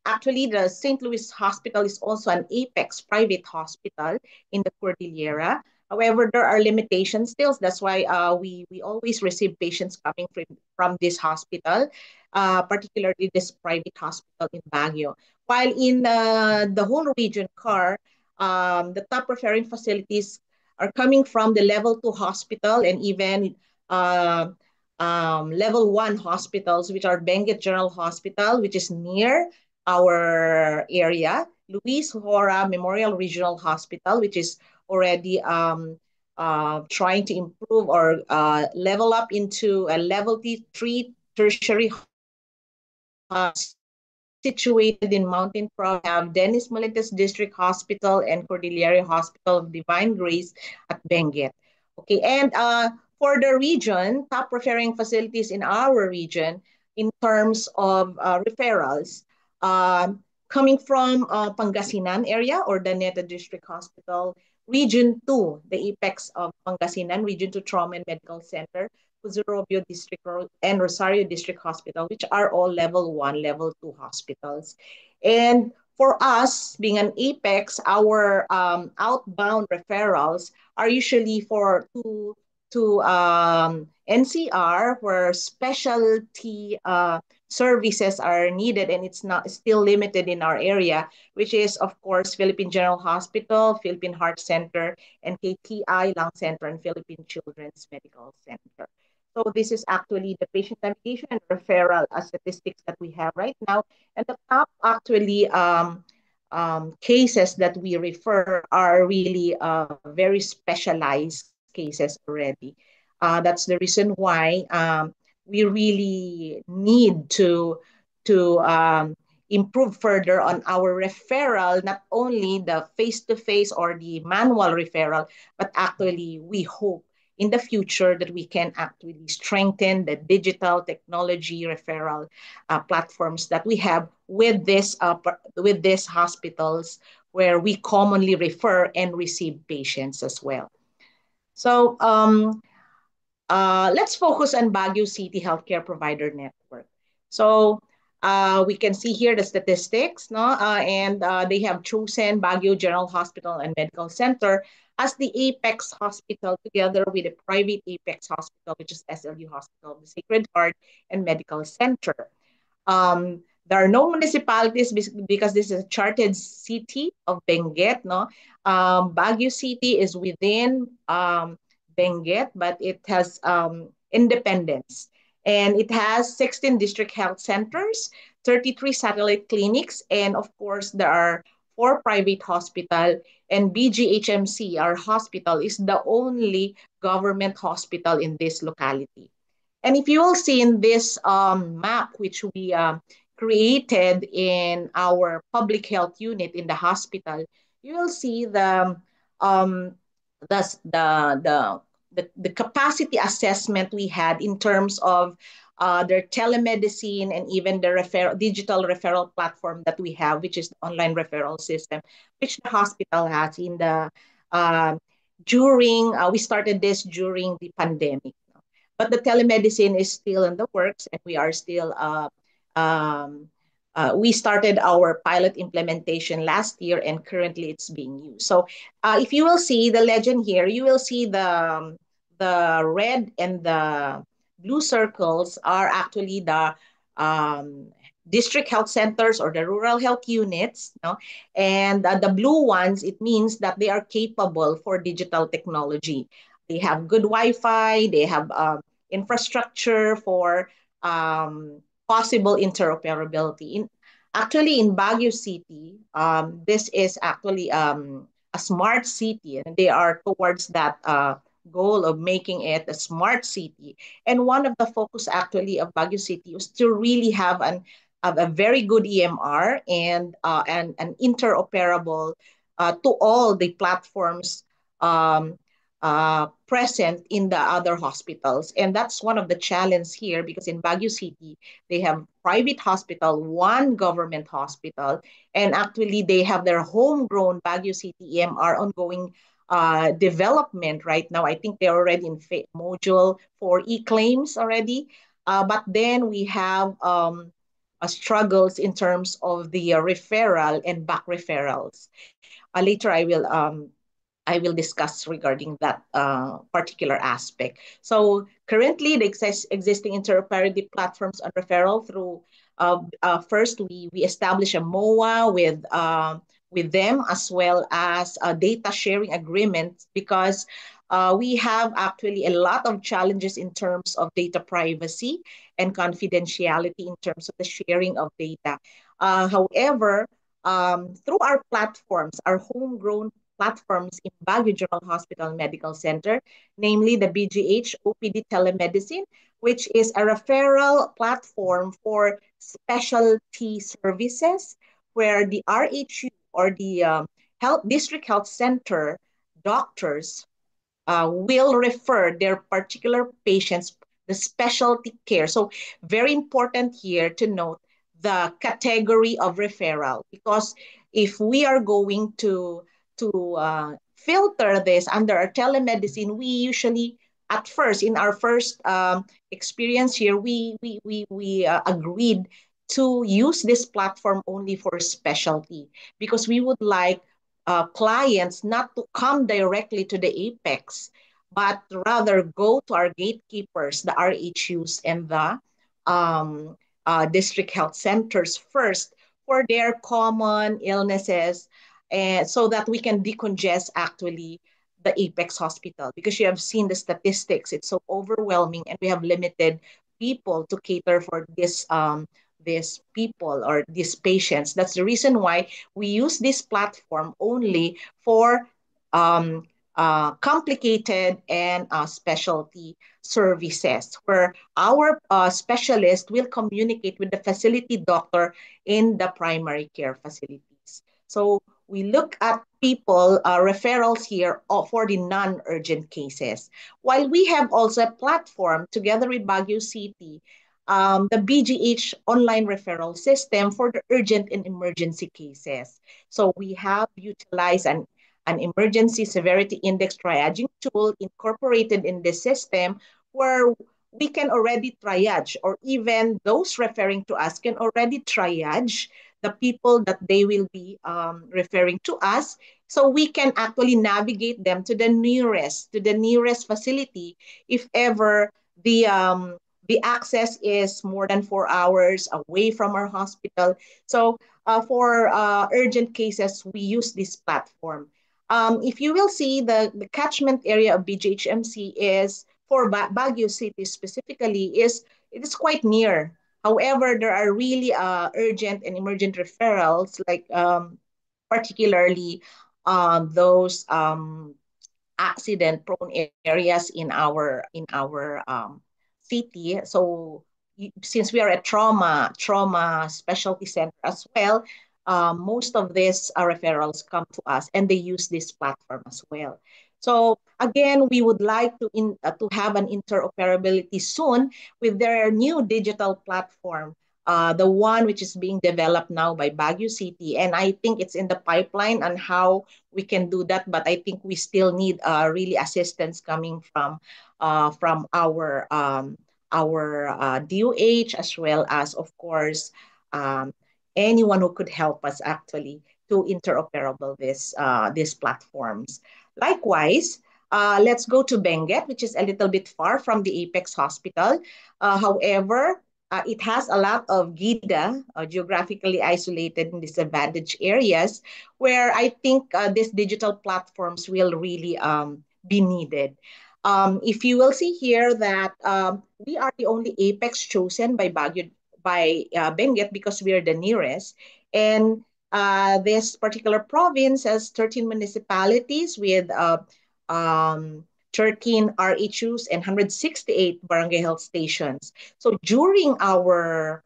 actually the St. Louis Hospital is also an Apex private hospital in the Cordillera. However, there are limitations still. That's why we always receive patients coming from this hospital, particularly this private hospital in Baguio. While in the whole region, CAR, the top referring facilities are coming from the level 2 hospital and even uh, level 1 hospitals, which are Benguet General Hospital, which is near our area, Luis Hora Memorial Regional Hospital, which is already trying to improve or level up into a level 3 tertiary situated in Mountain Province. We have Dennis Malites District Hospital and Cordillera Hospital of Divine Grace at Benguet. Okay, and for the region, top referring facilities in our region in terms of referrals, coming from Pangasinan area or Daneta District Hospital, Region 2, the apex of Pangasinan, Region 2 Trauma and Medical Center, Puzurobio District and Rosario District Hospital, which are all level 1, level 2 hospitals. And for us, being an apex, our outbound referrals are usually to NCR, where specialty services are needed, and it's not still limited in our area, which is, of course, Philippine General Hospital, Philippine Heart Center, and KTI Lung Center, and Philippine Children's Medical Center. So this is actually the patient navigation and referral statistics that we have right now. And the top actually cases that we refer are really very specialized cases already. That's the reason why we really need to improve further on our referral, not only the face-to-face or the manual referral, but actually we hope in the future that we can actually strengthen the digital technology referral platforms that we have with these hospitals where we commonly refer and receive patients as well. So let's focus on Baguio City Healthcare Provider Network. So we can see here the statistics, no? And they have chosen Baguio General Hospital and Medical Center as the apex hospital together with a private apex hospital, which is SLU Hospital, the Sacred Heart and Medical Center. There are no municipalities because this is a chartered city of Benguet, no? Baguio City is within Benguet, but it has independence. And it has 16 district health centers, 33 satellite clinics, and of course, there are 4 private hospitals. And BGHMC, our hospital, is the only government hospital in this locality. And if you will see in this map, which we created in our public health unit in the hospital, you will see um, the capacity assessment we had in terms of their telemedicine and even the digital referral platform that we have, which is the online referral system, which the hospital has in the uh, we started this during the pandemic. But the telemedicine is still in the works, and we are still um, we started our pilot implementation last year, and currently it's being used. So if you will see the legend here, you will see the red and the blue circles are actually the um, district health centers or the rural health units, no? And the blue ones, it means that they are capable for digital technology. They have good Wi-Fi, they have infrastructure for possible interoperability. Actually, in Baguio City, this is actually a smart city, and they are towards that goal of making it a smart city. And one of the focus actually of Baguio City was to really have a very good EMR and an interoperable to all the platforms um, present in the other hospitals. And that's one of the challenges here because in Baguio City, they have private hospital, one government hospital, and actually they have their homegrown Baguio City EMR ongoing development right now. I think they're already in module for e-claims already. But then we have struggles in terms of the referral and back referrals. Later, I will discuss regarding that particular aspect. So currently, the existing interoperability platforms on referral through first we establish a MOA with them as well as a data sharing agreement because we have actually a lot of challenges in terms of data privacy and confidentiality in terms of the sharing of data. However, through our platforms, our homegrown platforms in Baguio General Hospital and Medical Center, namely the BGH OPD telemedicine, which is a referral platform for specialty services where the RHU or the health district health center doctors will refer their particular patients the specialty care. So very important here to note the category of referral because if we are going to filter this under our telemedicine, we usually at first in our first experience here, we agreed to use this platform only for specialty because we would like clients not to come directly to the apex, but rather go to our gatekeepers, the RHUs and the district health centers first for their common illnesses, and so that we can decongest actually the apex hospital because you have seen the statistics, it's so overwhelming and we have limited people to cater for these people or these patients. That's the reason why we use this platform only for um, complicated and specialty services where our specialist will communicate with the facility doctor in the primary care facilities. So we look at people referrals here for the non-urgent cases. While we have also a platform together with Baguio City, the BGH online referral system for the urgent and emergency cases. So we have utilized an emergency severity index triaging tool incorporated in the system where we can already triage, or even those referring to us can already triage the people that they will be referring to us, so we can actually navigate them to the nearest facility if ever the access is more than 4 hours away from our hospital. So for urgent cases, we use this platform. If you will see, the catchment area of BGHMC is for Baguio City specifically, is it is quite near. However, there are really urgent and emergent referrals, like particularly those accident-prone areas in our city. So since we are a trauma specialty center as well, most of these referrals come to us, and they use this platform as well. So again, we would like to have an interoperability soon with their new digital platform, the one which is being developed now by Baguio City, and I think it's in the pipeline on how we can do that. But I think we still need really assistance coming from our DOH, as well as, of course, um, anyone who could help us actually to interoperable these platforms. Likewise, let's go to Benguet, which is a little bit far from the Apex Hospital. However, it has a lot of GIDA, geographically isolated and disadvantaged areas, where I think these digital platforms will really be needed. If you will see here that we are the only Apex chosen by Baguio, by Benguet, because we are the nearest. And this particular province has 13 municipalities with um, 13 RHUs and 168 barangay health stations. So during our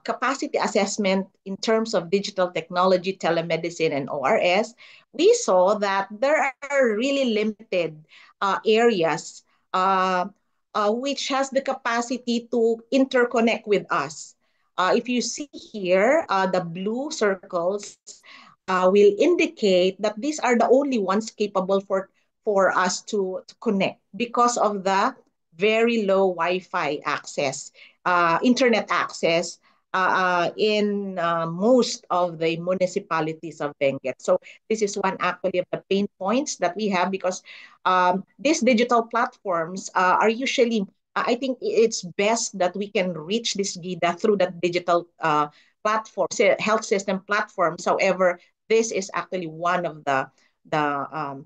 capacity assessment in terms of digital technology, telemedicine, and ORS, we saw that there are really limited areas which has the capacity to interconnect with us. If you see here, the blue circles will indicate that these are the only ones capable for us to connect because of the very low Wi-Fi access, internet access in most of the municipalities of Benguet. So this is one actually of the pain points that we have, because these digital platforms are usually, I think it's best that we can reach this GIDA through that digital platform, health system platforms. However, this is actually one of the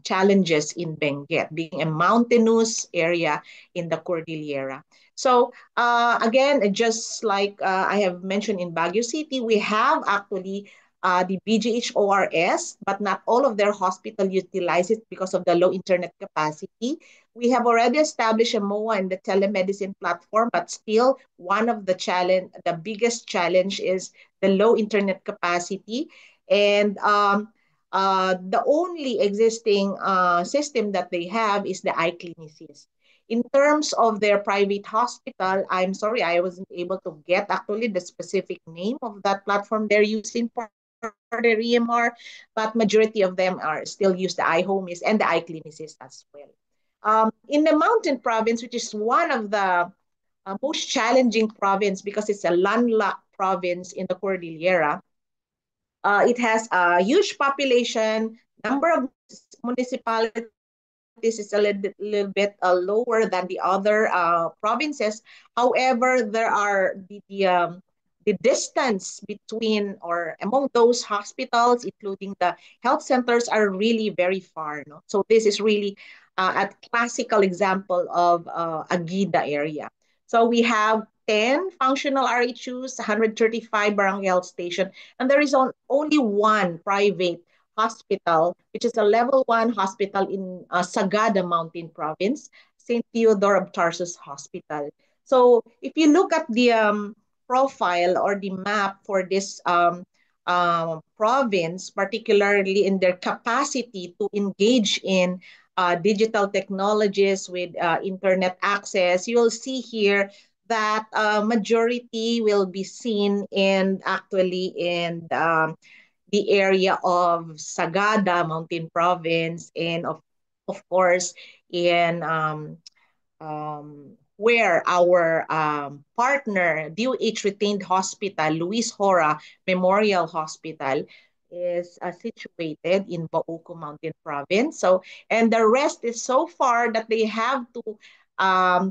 challenges in Benguet, being a mountainous area in the Cordillera. So again, just like I have mentioned in Baguio City, we have actually the BGH ORS, but not all of their hospital utilize it because of the low internet capacity. We have already established a MOA and the telemedicine platform, but still one of the biggest challenge is the low internet capacity. And the only existing system that they have is the iClinicis. In terms of their private hospital, I'm sorry, I wasn't able to get actually the specific name of that platform they're using for their EMR, but majority of them are still use the iHomies and the iClinicis as well. In the mountain province, which is one of the most challenging province because it's a landlocked province in the Cordillera, it has a huge population, number of municipalities is a little bit lower than the other provinces. However, there are the distance between or among those hospitals, including the health centers, are really very far. No? So this is really a classical example of a GIDA area. So we have 10 functional RHUs, 135 barangay health station, and there is only one private hospital, which is a level 1 hospital in Sagada Mountain Province, St. Theodore of Tarsus Hospital. So if you look at the profile or the map for this province, particularly in their capacity to engage in digital technologies with internet access, you'll see here that majority will be seen in actually in the area of Sagada Mountain Province, and of course in where our partner, DOH Retained Hospital, Luis Hora Memorial Hospital, is situated in Bauco Mountain Province. So, and the rest is so far that they have to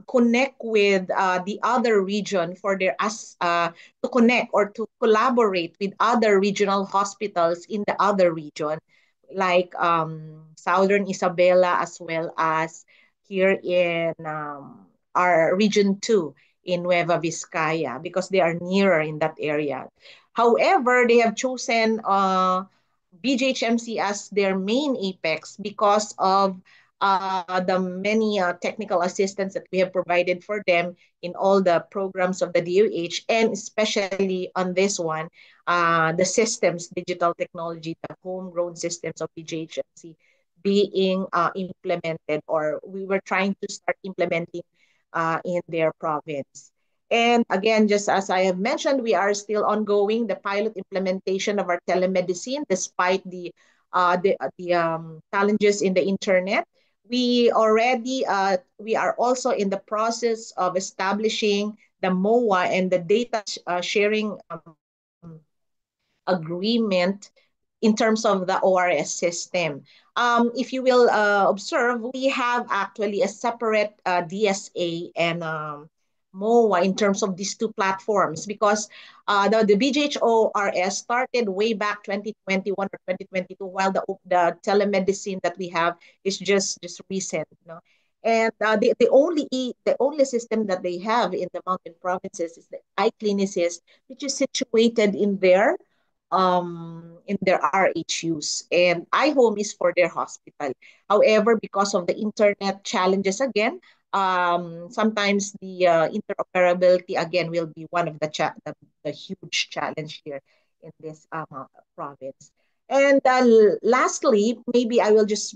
connect with the other region for their to connect or to collaborate with other regional hospitals in the other region, like Southern Isabela, as well as here in our Region 2 in Nueva Vizcaya, because they are nearer in that area. However, they have chosen BJHMC as their main apex because of the many technical assistance that we have provided for them in all the programs of the DOH, and especially on this one, the systems, digital technology, the homegrown systems of BJHMC being implemented, or we were trying to start implementing in their province. And again, just as I have mentioned, we are still ongoing the pilot implementation of our telemedicine despite the challenges in the internet. We are also in the process of establishing the MOA and the data sharing agreement in terms of the ORS system. If you will observe, we have actually a separate DSA and MOA in terms of these two platforms, because the BJHORS started way back 2021 or 2022, while the telemedicine that we have is just recent. No? And the only system that they have in the mountain provinces is the iClinicist, which is situated in their RHUs, and iHome is for their hospital. However, because of the internet challenges again, sometimes the interoperability again will be one of the huge challenge here in this province. And lastly, maybe I will just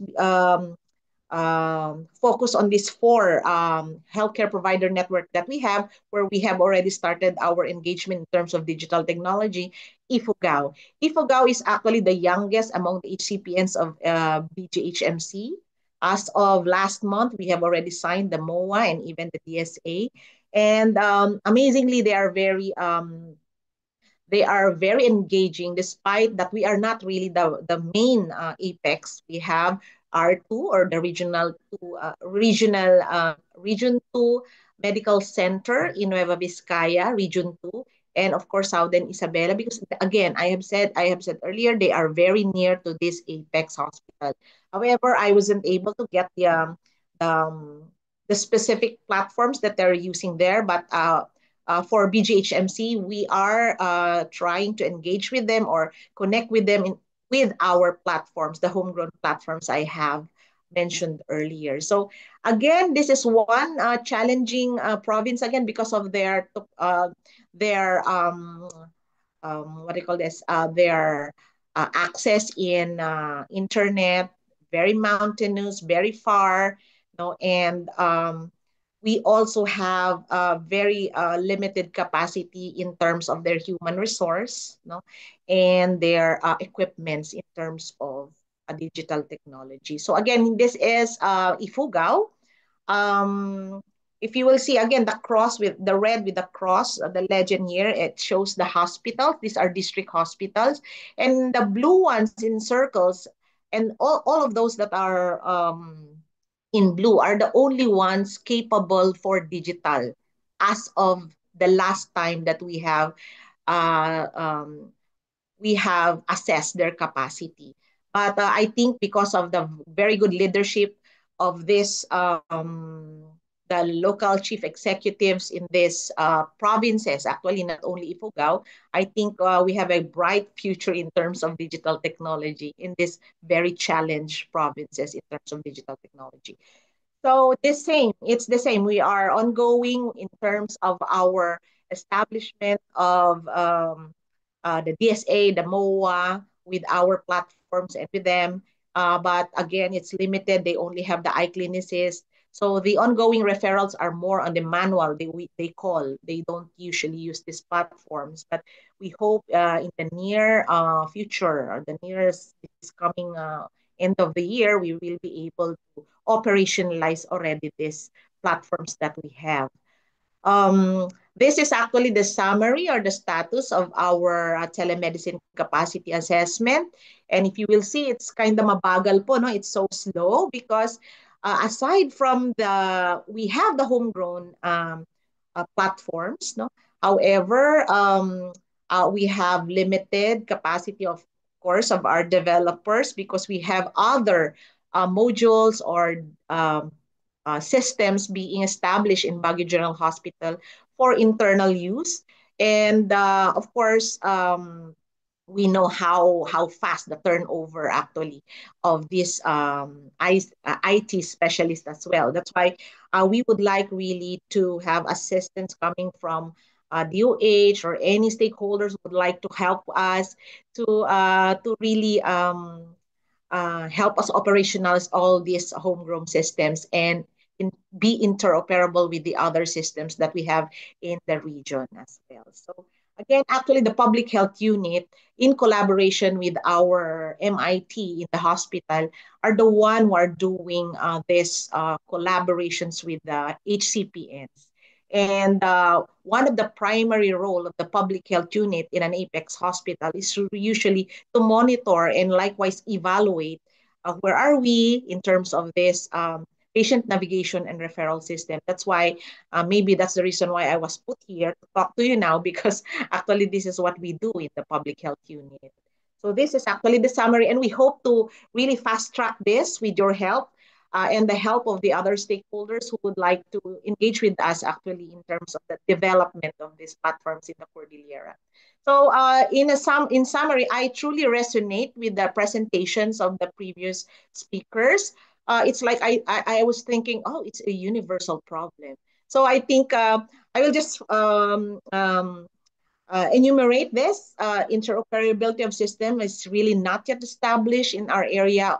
focus on these four healthcare provider network that we have, where we have already started our engagement in terms of digital technology. Ifugao. Ifugao is actually the youngest among the HCPNs of BGHMC. As of last month, we have already signed the MOA and even the DSA. And amazingly, they are very engaging, despite that we are not really the main apex. We have R2, or the region 2 medical center in Nueva Vizcaya, region 2, and of course Southern Isabela, because again, I have said earlier, they are very near to this apex hospital. However, I wasn't able to get um, the specific platforms that they're using there, but for BGHMC, we are trying to engage with them or connect with them with our platforms, the homegrown platforms I have mentioned earlier. So again, this is one challenging province, again, because of their what do you call this? Their access in internet, very mountainous, very far, and we also have a very limited capacity in terms of their human resource, and their equipments in terms of digital technology. So again, this is Ifugao. Um, if you will see again the cross with the red with the cross, the legend here, it shows the hospitals. These are district hospitals, and the blue ones in circles, and all of those that are in blue are the only ones capable for digital as of the last time that uh, um, we have assessed their capacity. But I think because of the very good leadership of the local chief executives in these provinces, actually not only Ifugao, I think we have a bright future in terms of digital technology in these very challenged provinces in terms of digital technology. So it's the same. We are ongoing in terms of our establishment of the DSA, the MOA, with our platforms and with them. But again, it's limited. They only have the iClinicist. So the ongoing referrals are more on the manual. They call. They don't usually use these platforms. But we hope in the near future, or the nearest this coming end of the year, we will be able to operationalize already these platforms that we have. This is actually the summary or the status of our telemedicine capacity assessment. And if you will see, it's kind of mabagal po, no? It's so slow because aside from we have the homegrown platforms, no? However, we have limited capacity, of course, of our developers because we have other modules or systems being established in Baguio General Hospital for internal use. And of course, we know how fast the turnover actually of these IT specialists as well. That's why we would like really to have assistance coming from DOH or any stakeholders would like to help us to really help us operationalize all these homegrown systems and be interoperable with the other systems that we have in the region as well. So again, actually the public health unit in collaboration with our MIT in the hospital are the one who are doing this collaborations with the HCPNs. And one of the primary role of the public health unit in an Apex hospital is usually to monitor and likewise evaluate where are we in terms of this patient navigation and referral system. That's why maybe that's the reason why I was put here to talk to you now because actually this is what we do in the public health unit. So this is actually the summary and we hope to really fast track this with your help and the help of the other stakeholders who would like to engage with us actually in terms of the development of these platforms in the Cordillera. So in summary, I truly resonate with the presentations of the previous speakers. It's like I was thinking, oh, it's a universal problem. So I think I will just enumerate this. Interoperability of system is really not yet established in our area.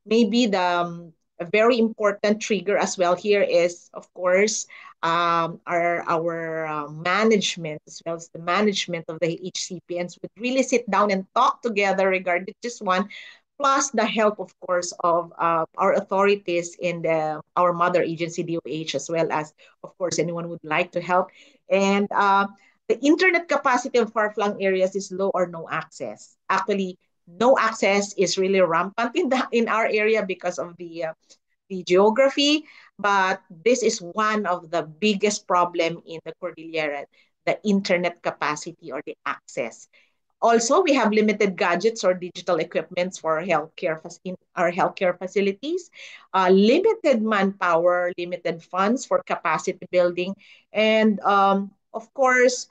Maybe a very important trigger as well here is, of course, our management as well as the management of the HCPNs would really sit down and talk together regarding this one, plus the help, of course, of our authorities in our mother agency, DOH, as well as, of course, anyone would like to help. And the internet capacity of far-flung areas is low or no access. Actually, no access is really rampant in our area because of the geography, but this is one of the biggest problem in the Cordillera, the internet capacity or the access. Also, we have limited gadgets or digital equipments for healthcare in our healthcare facilities, limited manpower, limited funds for capacity building, and of course,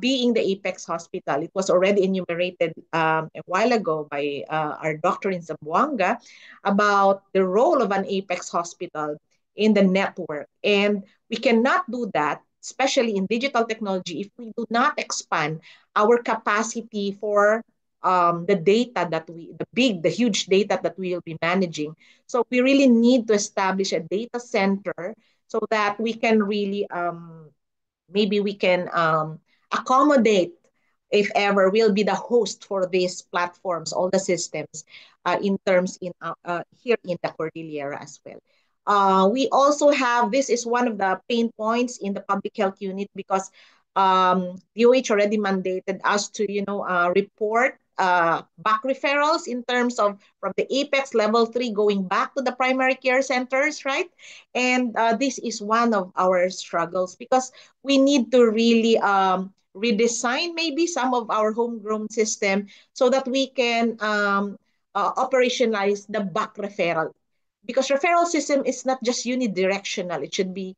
being the Apex Hospital, it was already enumerated a while ago by our doctor in Zamboanga about the role of an Apex Hospital in the network. And we cannot do that, especially in digital technology, if we do not expand our capacity for the data that the huge data that we will be managing. So we really need to establish a data center so that we can really, maybe we can accommodate, if ever, we'll be the host for these platforms, all the systems in terms here in the Cordillera as well. We also have, this is one of the pain points in the public health unit because DOH already mandated us to, report back referrals in terms of from the Apex level 3 going back to the primary care centers, right? And this is one of our struggles because we need to really redesign maybe some of our homegrown system so that we can operationalize the back referral. Because referral system is not just unidirectional, it should be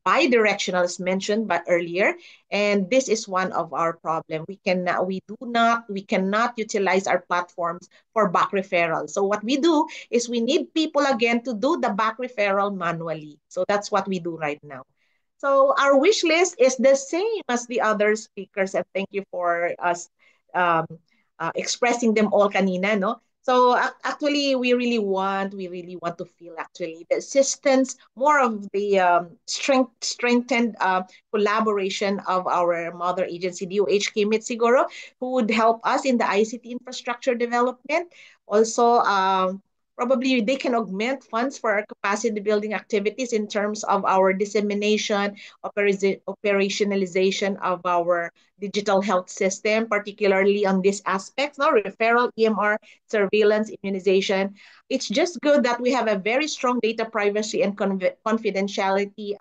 bidirectional as mentioned by earlier, and this is one of our problem. We cannot utilize our platforms for back referral. So what we do is we need people again to do the back referral manually. So that's what we do right now. So our wish list is the same as the other speakers, and thank you for us um, expressing them all kanina, no? So actually, we really want to feel actually the assistance, more of the strengthened collaboration of our mother agency, DOH Kimit Siguro, who would help us in the ICT infrastructure development. Also, probably they can augment funds for our capacity building activities in terms of our dissemination, operationalization of our digital health system, particularly on these aspects, no referral, EMR, surveillance, immunization. It's just good that we have a very strong data privacy and confidentiality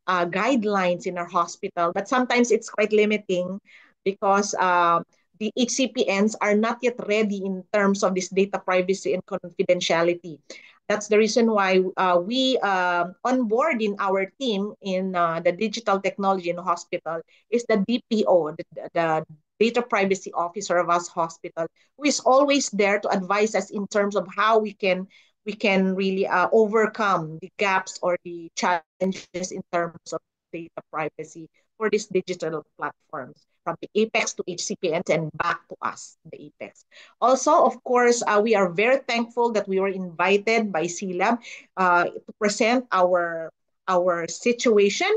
guidelines in our hospital, but sometimes it's quite limiting because the HCPNs are not yet ready in terms of this data privacy and confidentiality. That's the reason why we onboard in our team in the digital technology in the hospital is the DPO, the data privacy officer of us hospital, who is always there to advise us in terms of how we can really overcome the gaps or the challenges in terms of data privacy for these digital platforms from the Apex to HCPNs and back to us, the Apex. Also, of course, we are very thankful that we were invited by CLAB to present our situation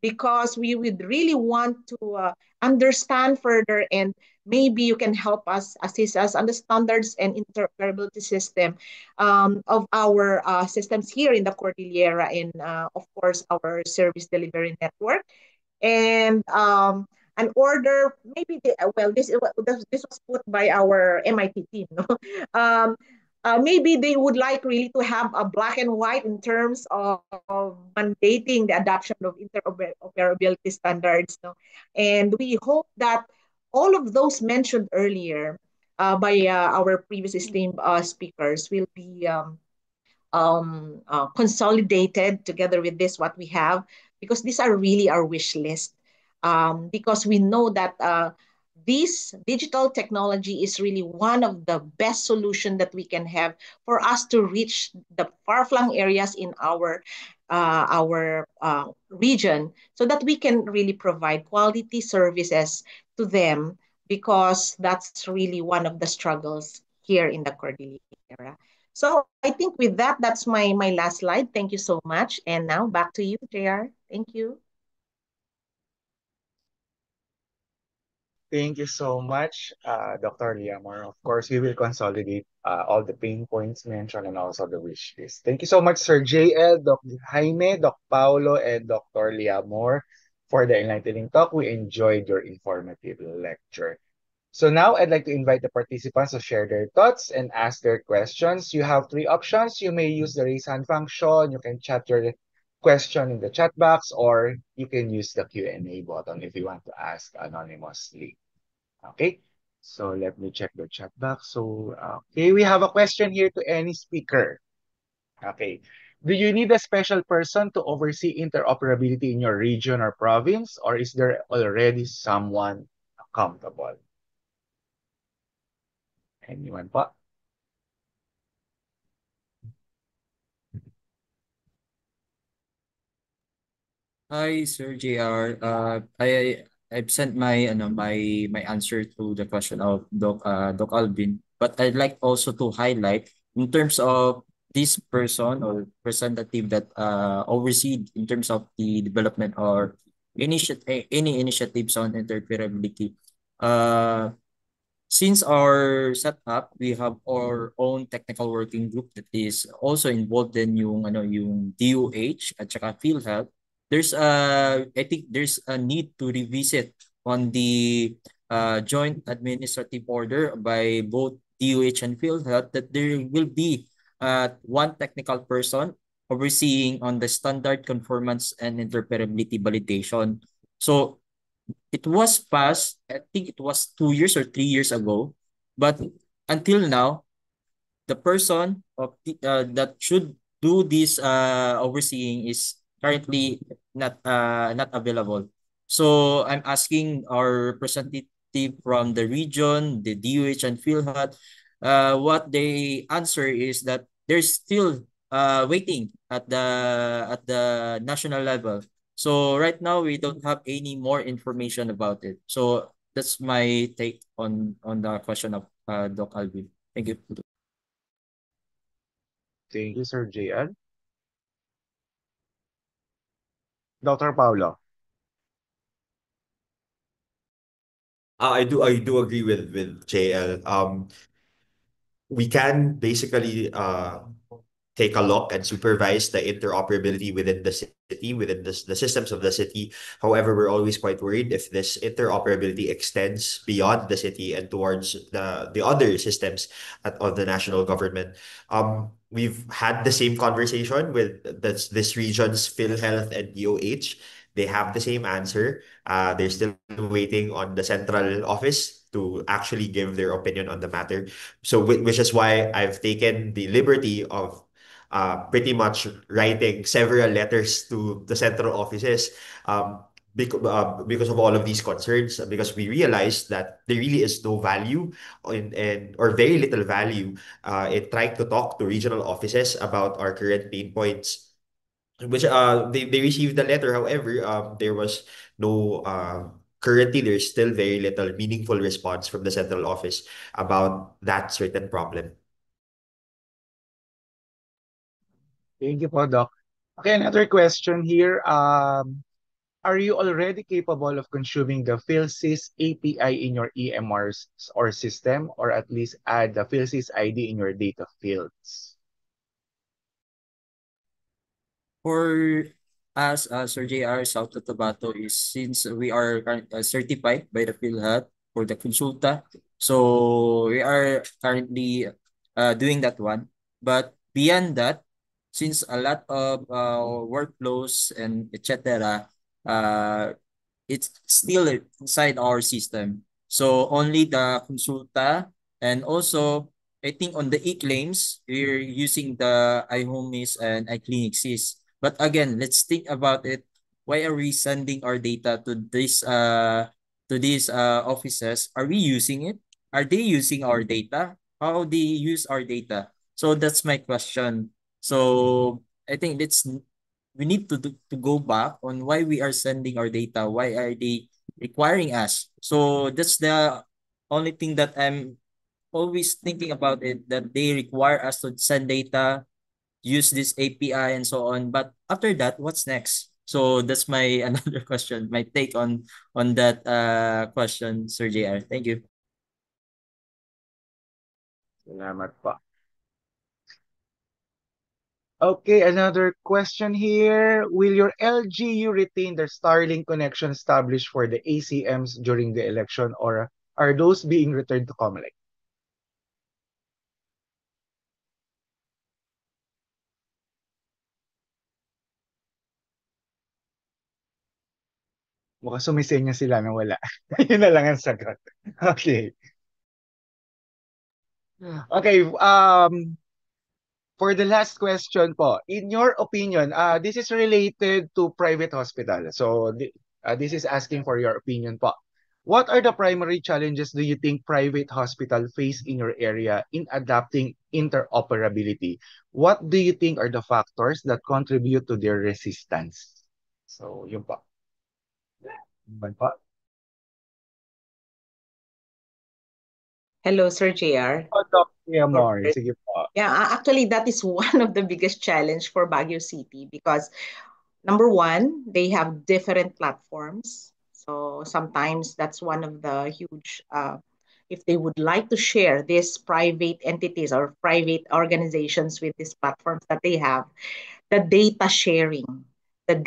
because we would really want to understand further and maybe you can help us assist us on the standards and interoperability system of our systems here in the Cordillera and of course our service delivery network and an order maybe well this was put by our MIT team no maybe they would like really to have a black and white in terms of mandating the adoption of interoperability standards no and we hope that all of those mentioned earlier by our previous esteemed speakers will be consolidated together with this what we have because these are really our wish list because we know that this digital technology is really one of the best solution that we can have for us to reach the far-flung areas in our region so that we can really provide quality services to them because that's really one of the struggles here in the Cordillera. So I think with that, that's my last slide. Thank you so much. And now back to you, JR. Thank you. Thank you so much, Dr. Liamor. Of course, we will consolidate all the pain points mentioned and also the wish list. Thank you so much, Sir JL, Doc Jaime, Doc Paulo, and Dr. Liamor for the enlightening talk. We enjoyed your informative lecture. So now I'd like to invite the participants to share their thoughts and ask their questions. You have three options. You may use the raise hand function. You can chat your question in the chat box, or you can use the Q&A button if you want to ask anonymously. Okay, so let me check the chat box. So, okay, we have a question here to any speaker. Okay, do you need a special person to oversee interoperability in your region or province, or is there already someone accountable? Anyone pa? Hi, Sir JR. I've sent my my answer to the question of Doc Alvin, but I'd like also to highlight in terms of this person or representative that oversee in terms of the development or any initiatives on interoperability. Uh, since our setup, we have our own technical working group that is also involved in yung DOH at saka PhilHealth. I think there's a need to revisit on the joint administrative order by both DOH and PhilHealth that there will be one technical person overseeing on the standard conformance and interoperability validation. So it was passed, I think it was 2 years or 3 years ago, but until now, the person that should do this overseeing is currently not available. So I'm asking our representative from the region, the DOH and PhilHealth, what they answer is that they're still waiting at the national level. So right now we don't have any more information about it. So that's my take on the question of Doc Alvin. Thank you. Thank you, Sir JL. Dr. Paulo. I do agree with JL. We can basically take a look and supervise the interoperability within the city, within the systems of the city. However, we're always quite worried if this interoperability extends beyond the city and towards the other systems of the national government. We've had the same conversation with this region's PhilHealth and DOH. They have the same answer. They're still waiting on the central office to actually give their opinion on the matter. So, which is why I've taken the liberty of pretty much writing several letters to the central offices because of all of these concerns, because we realized that there really is no value in or very little value in trying to talk to regional offices about our current pain points, which they received the letter. However, there was no currently there's still very little meaningful response from the central office about that certain problem. Thank you po, Doc. Okay, another question here. Are you already capable of consuming the PhilSys API in your EMRs or system, or at least add the PhilSys ID in your data fields? For us, Sir JR, South Cotabato is since we are certified by the PhilHealth for the Consulta. So we are currently doing that one. But beyond that, since a lot of workflows and etc., uh, it's still inside our system. So only the Consulta, and also I think on the e-claims, we're using the iHomies and iClinicsys. But again, let's think about it. Why are we sending our data to these offices? Are we using it? Are they using our data? How they use our data? So that's my question. So I think we need to go back on why we are sending our data. Why are they requiring us? So that's the only thing that I'm always thinking about it, that they require us to send data, use this API and so on. But after that, what's next? So that's my another question, my take on that question, Sir JR. Thank you. Salamat po. Okay, another question here. Will your LGU retain the Starlink connection established for the ACMs during the election, or are those being returned to Comelec? Mukhang sumisenya sila na wala. Yun na lang ang sagot. Okay. Okay, for the last question po, in your opinion, this is related to private hospital. So this is asking for your opinion po. What are the primary challenges do you think private hospital face in your area in adapting interoperability? What do you think are the factors that contribute to their resistance? So yun po. Yun po. Hello, Sir JR. Dr. Amor, Corporate. sige po. Yeah, actually, that is one of the biggest challenge for Baguio City because number one, they have different platforms. So sometimes that's one of the huge, if they would like to share these private entities or private organizations with these platforms that they have, the data sharing, the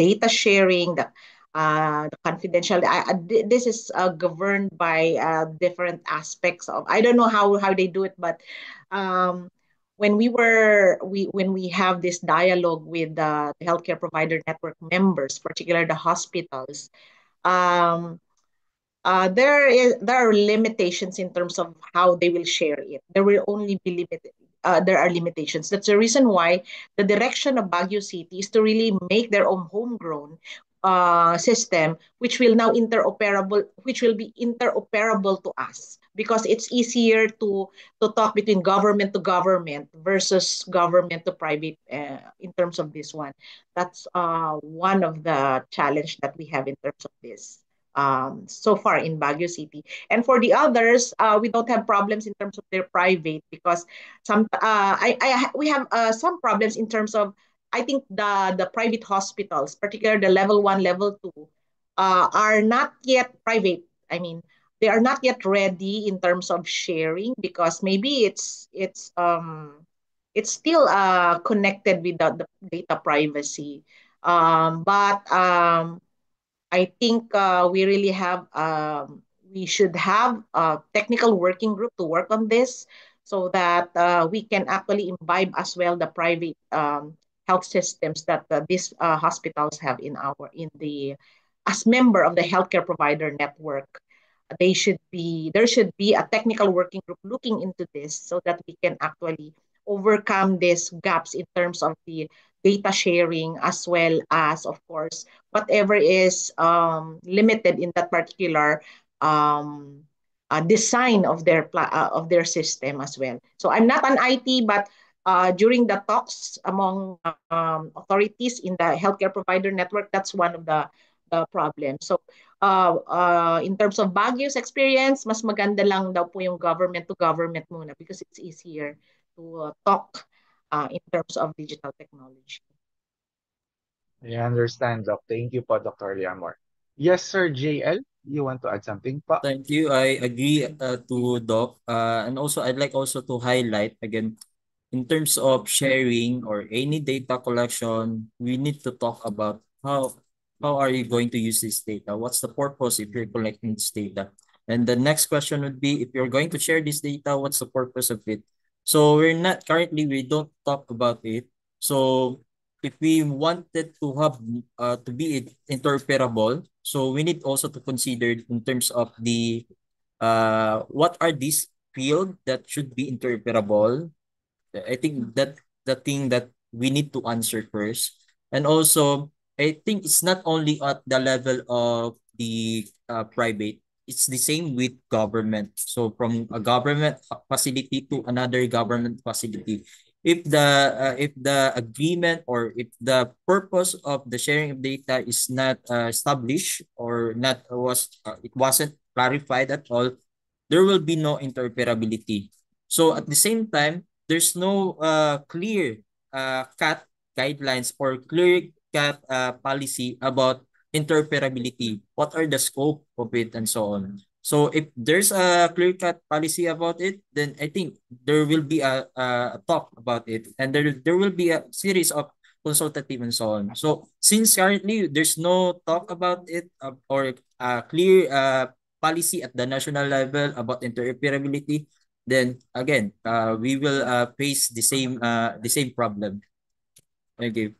confidential. This is governed by different aspects of. I don't know how they do it, but um, when we have this dialogue with the healthcare provider network members, particularly the hospitals, um, there are limitations in terms of how they will share it. There will only be limited. There are limitations. That's the reason why the direction of Baguio City is to really make their own homegrown system, which will now interoperable, which will be interoperable to us, because it's easier to talk between government to government versus government to private, in terms of this one. That's one of the challenge that we have in terms of this, so far in Baguio City. And for the others, we don't have problems in terms of their private, because we have some problems in terms of, I think, the private hospitals, particularly the level one, level two, are not yet private. I mean, they are not yet ready in terms of sharing, because maybe it's still connected with the data privacy. But I think we should have a technical working group to work on this, so that we can actually imbibe as well the private health systems that these hospitals have in the as member of the healthcare provider network. There should be a technical working group looking into this, so that we can actually overcome these gaps in terms of the data sharing, as well as, of course, whatever is limited in that particular um, design of their system as well. So I'm not an IT, but during the talks among authorities in the healthcare provider network, that's one of the problems. So in terms of Baguio's experience, mas maganda lang daw po yung government to government muna, because it's easier to talk in terms of digital technology. I understand, Doc. Thank you po, Dr. Liamor. Yes, Sir JL, you want to add something pa? Thank you. I agree to Doc. And also, I'd like also to highlight again, in terms of sharing or any data collection, we need to talk about how are you going to use this data? What's the purpose if you're collecting this data? And the next question would be, if you're going to share this data, what's the purpose of it? So we don't talk about it. So if we wanted to have to be interoperable, so we need also to consider in terms of the what are these field that should be interoperable. I think that the thing that we need to answer first. And also, I think it's not only at the level of the private, it's the same with government. So from a government facility to another government facility, if the agreement or if the purpose of the sharing of data is not established or not it wasn't clarified at all, there will be no interoperability. So at the same time, there's no clear cut guidelines or clear cut policy about interoperability. What are the scope of it and so on. So if there's a clear cut policy about it, then I think there will be a talk about it, and there will be a series of consultative and so on. So since currently there's no talk about it or a clear policy at the national level about interoperability, then again, we will face the same problem. Thank you.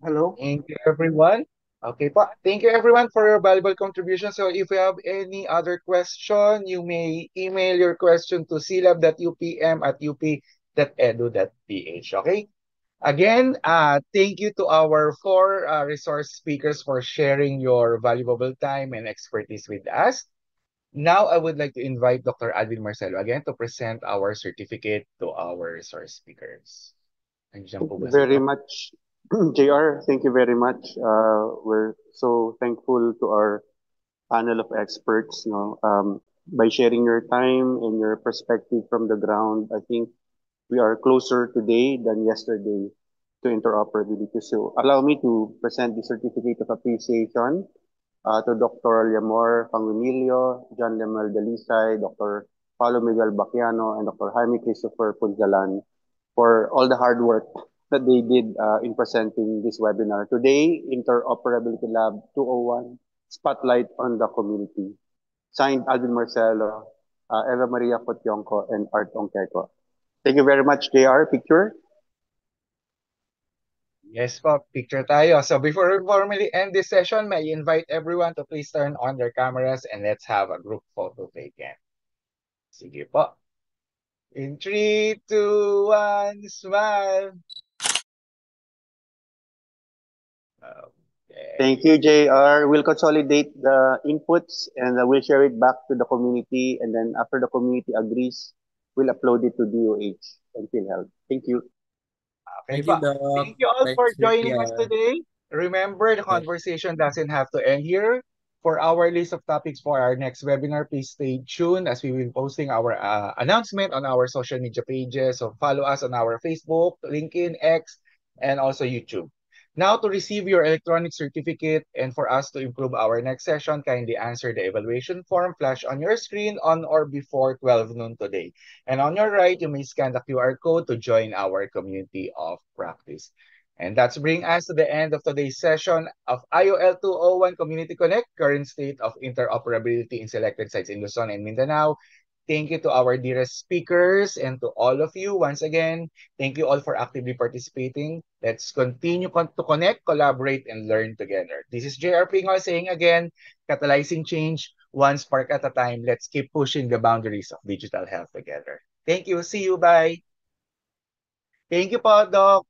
Hello. Thank you, everyone. Okay po. Thank you, everyone, for your valuable contribution. So if you have any other question, you may email your question to silab.upm@up.edu.ph. Okay? Again, thank you to our four resource speakers for sharing your valuable time and expertise with us. Now, I would like to invite Dr. Alvin Marcelo again to present our certificate to our resource speakers. Nandiyan Thank po you ba very sila? much, JR. Thank you very much. We're so thankful to our panel of experts. By sharing your time and your perspective from the ground, I think we are closer today than yesterday to interoperability. So allow me to present the certificate of appreciation to Dr. Liamor Pangumilio, John Lemuel Dalisay, Dr. Paulo Miguel Baquiano, and Dr. Jaime Christopher Punzalan for all the hard work that they did in presenting this webinar. Today, Interoperability Lab 201, Spotlight on the Community. Signed, Alvin Marcelo, Eva Maria Potionco, and Art Ongkeko. Thank you very much, JR. Picture. Yes po, picture tayo. So before we formally end this session, may I invite everyone to please turn on their cameras and let's have a group photo taken. Sige po. In 3, 2, 1, smile! Thank you, JR. We'll consolidate the inputs and we'll share it back to the community. And then after the community agrees, we'll upload it to DOH and PhilHealth. Thank you. Okay Thank you, pa. Doc. Thank you all for Thanks, joining us JR. today. Remember, the Yes. conversation doesn't have to end here. For our list of topics for our next webinar, please stay tuned as we will be posting our announcement on our social media pages. So follow us on our Facebook, LinkedIn, X, and also YouTube. Now, to receive your electronic certificate and for us to improve our next session, kindly answer the evaluation form flash on your screen on or before 12 noon today. And on your right, you may scan the QR code to join our community of practice. And that's bring us to the end of today's session of IOL 201 Community Connect, current state of interoperability in selected sites in Luzon and Mindanao. Thank you to our dearest speakers and to all of you once again. Thank you all for actively participating. Let's continue to connect, collaborate, and learn together. This is JR Pingol saying again, catalyzing change one spark at a time. Let's keep pushing the boundaries of digital health together. Thank you. See you. Bye. Thank you po, Doc.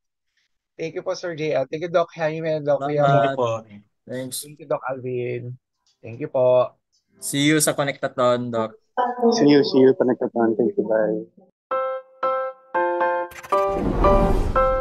Thank you po, Sir JL. Thank you, Doc Jaime and Doc Thank you Salamat. Liaman. po. Thanks. Thank you, Doc Alvin. Thank you po. See you sa Connectathon, Doc. See you. Thank you. Bye.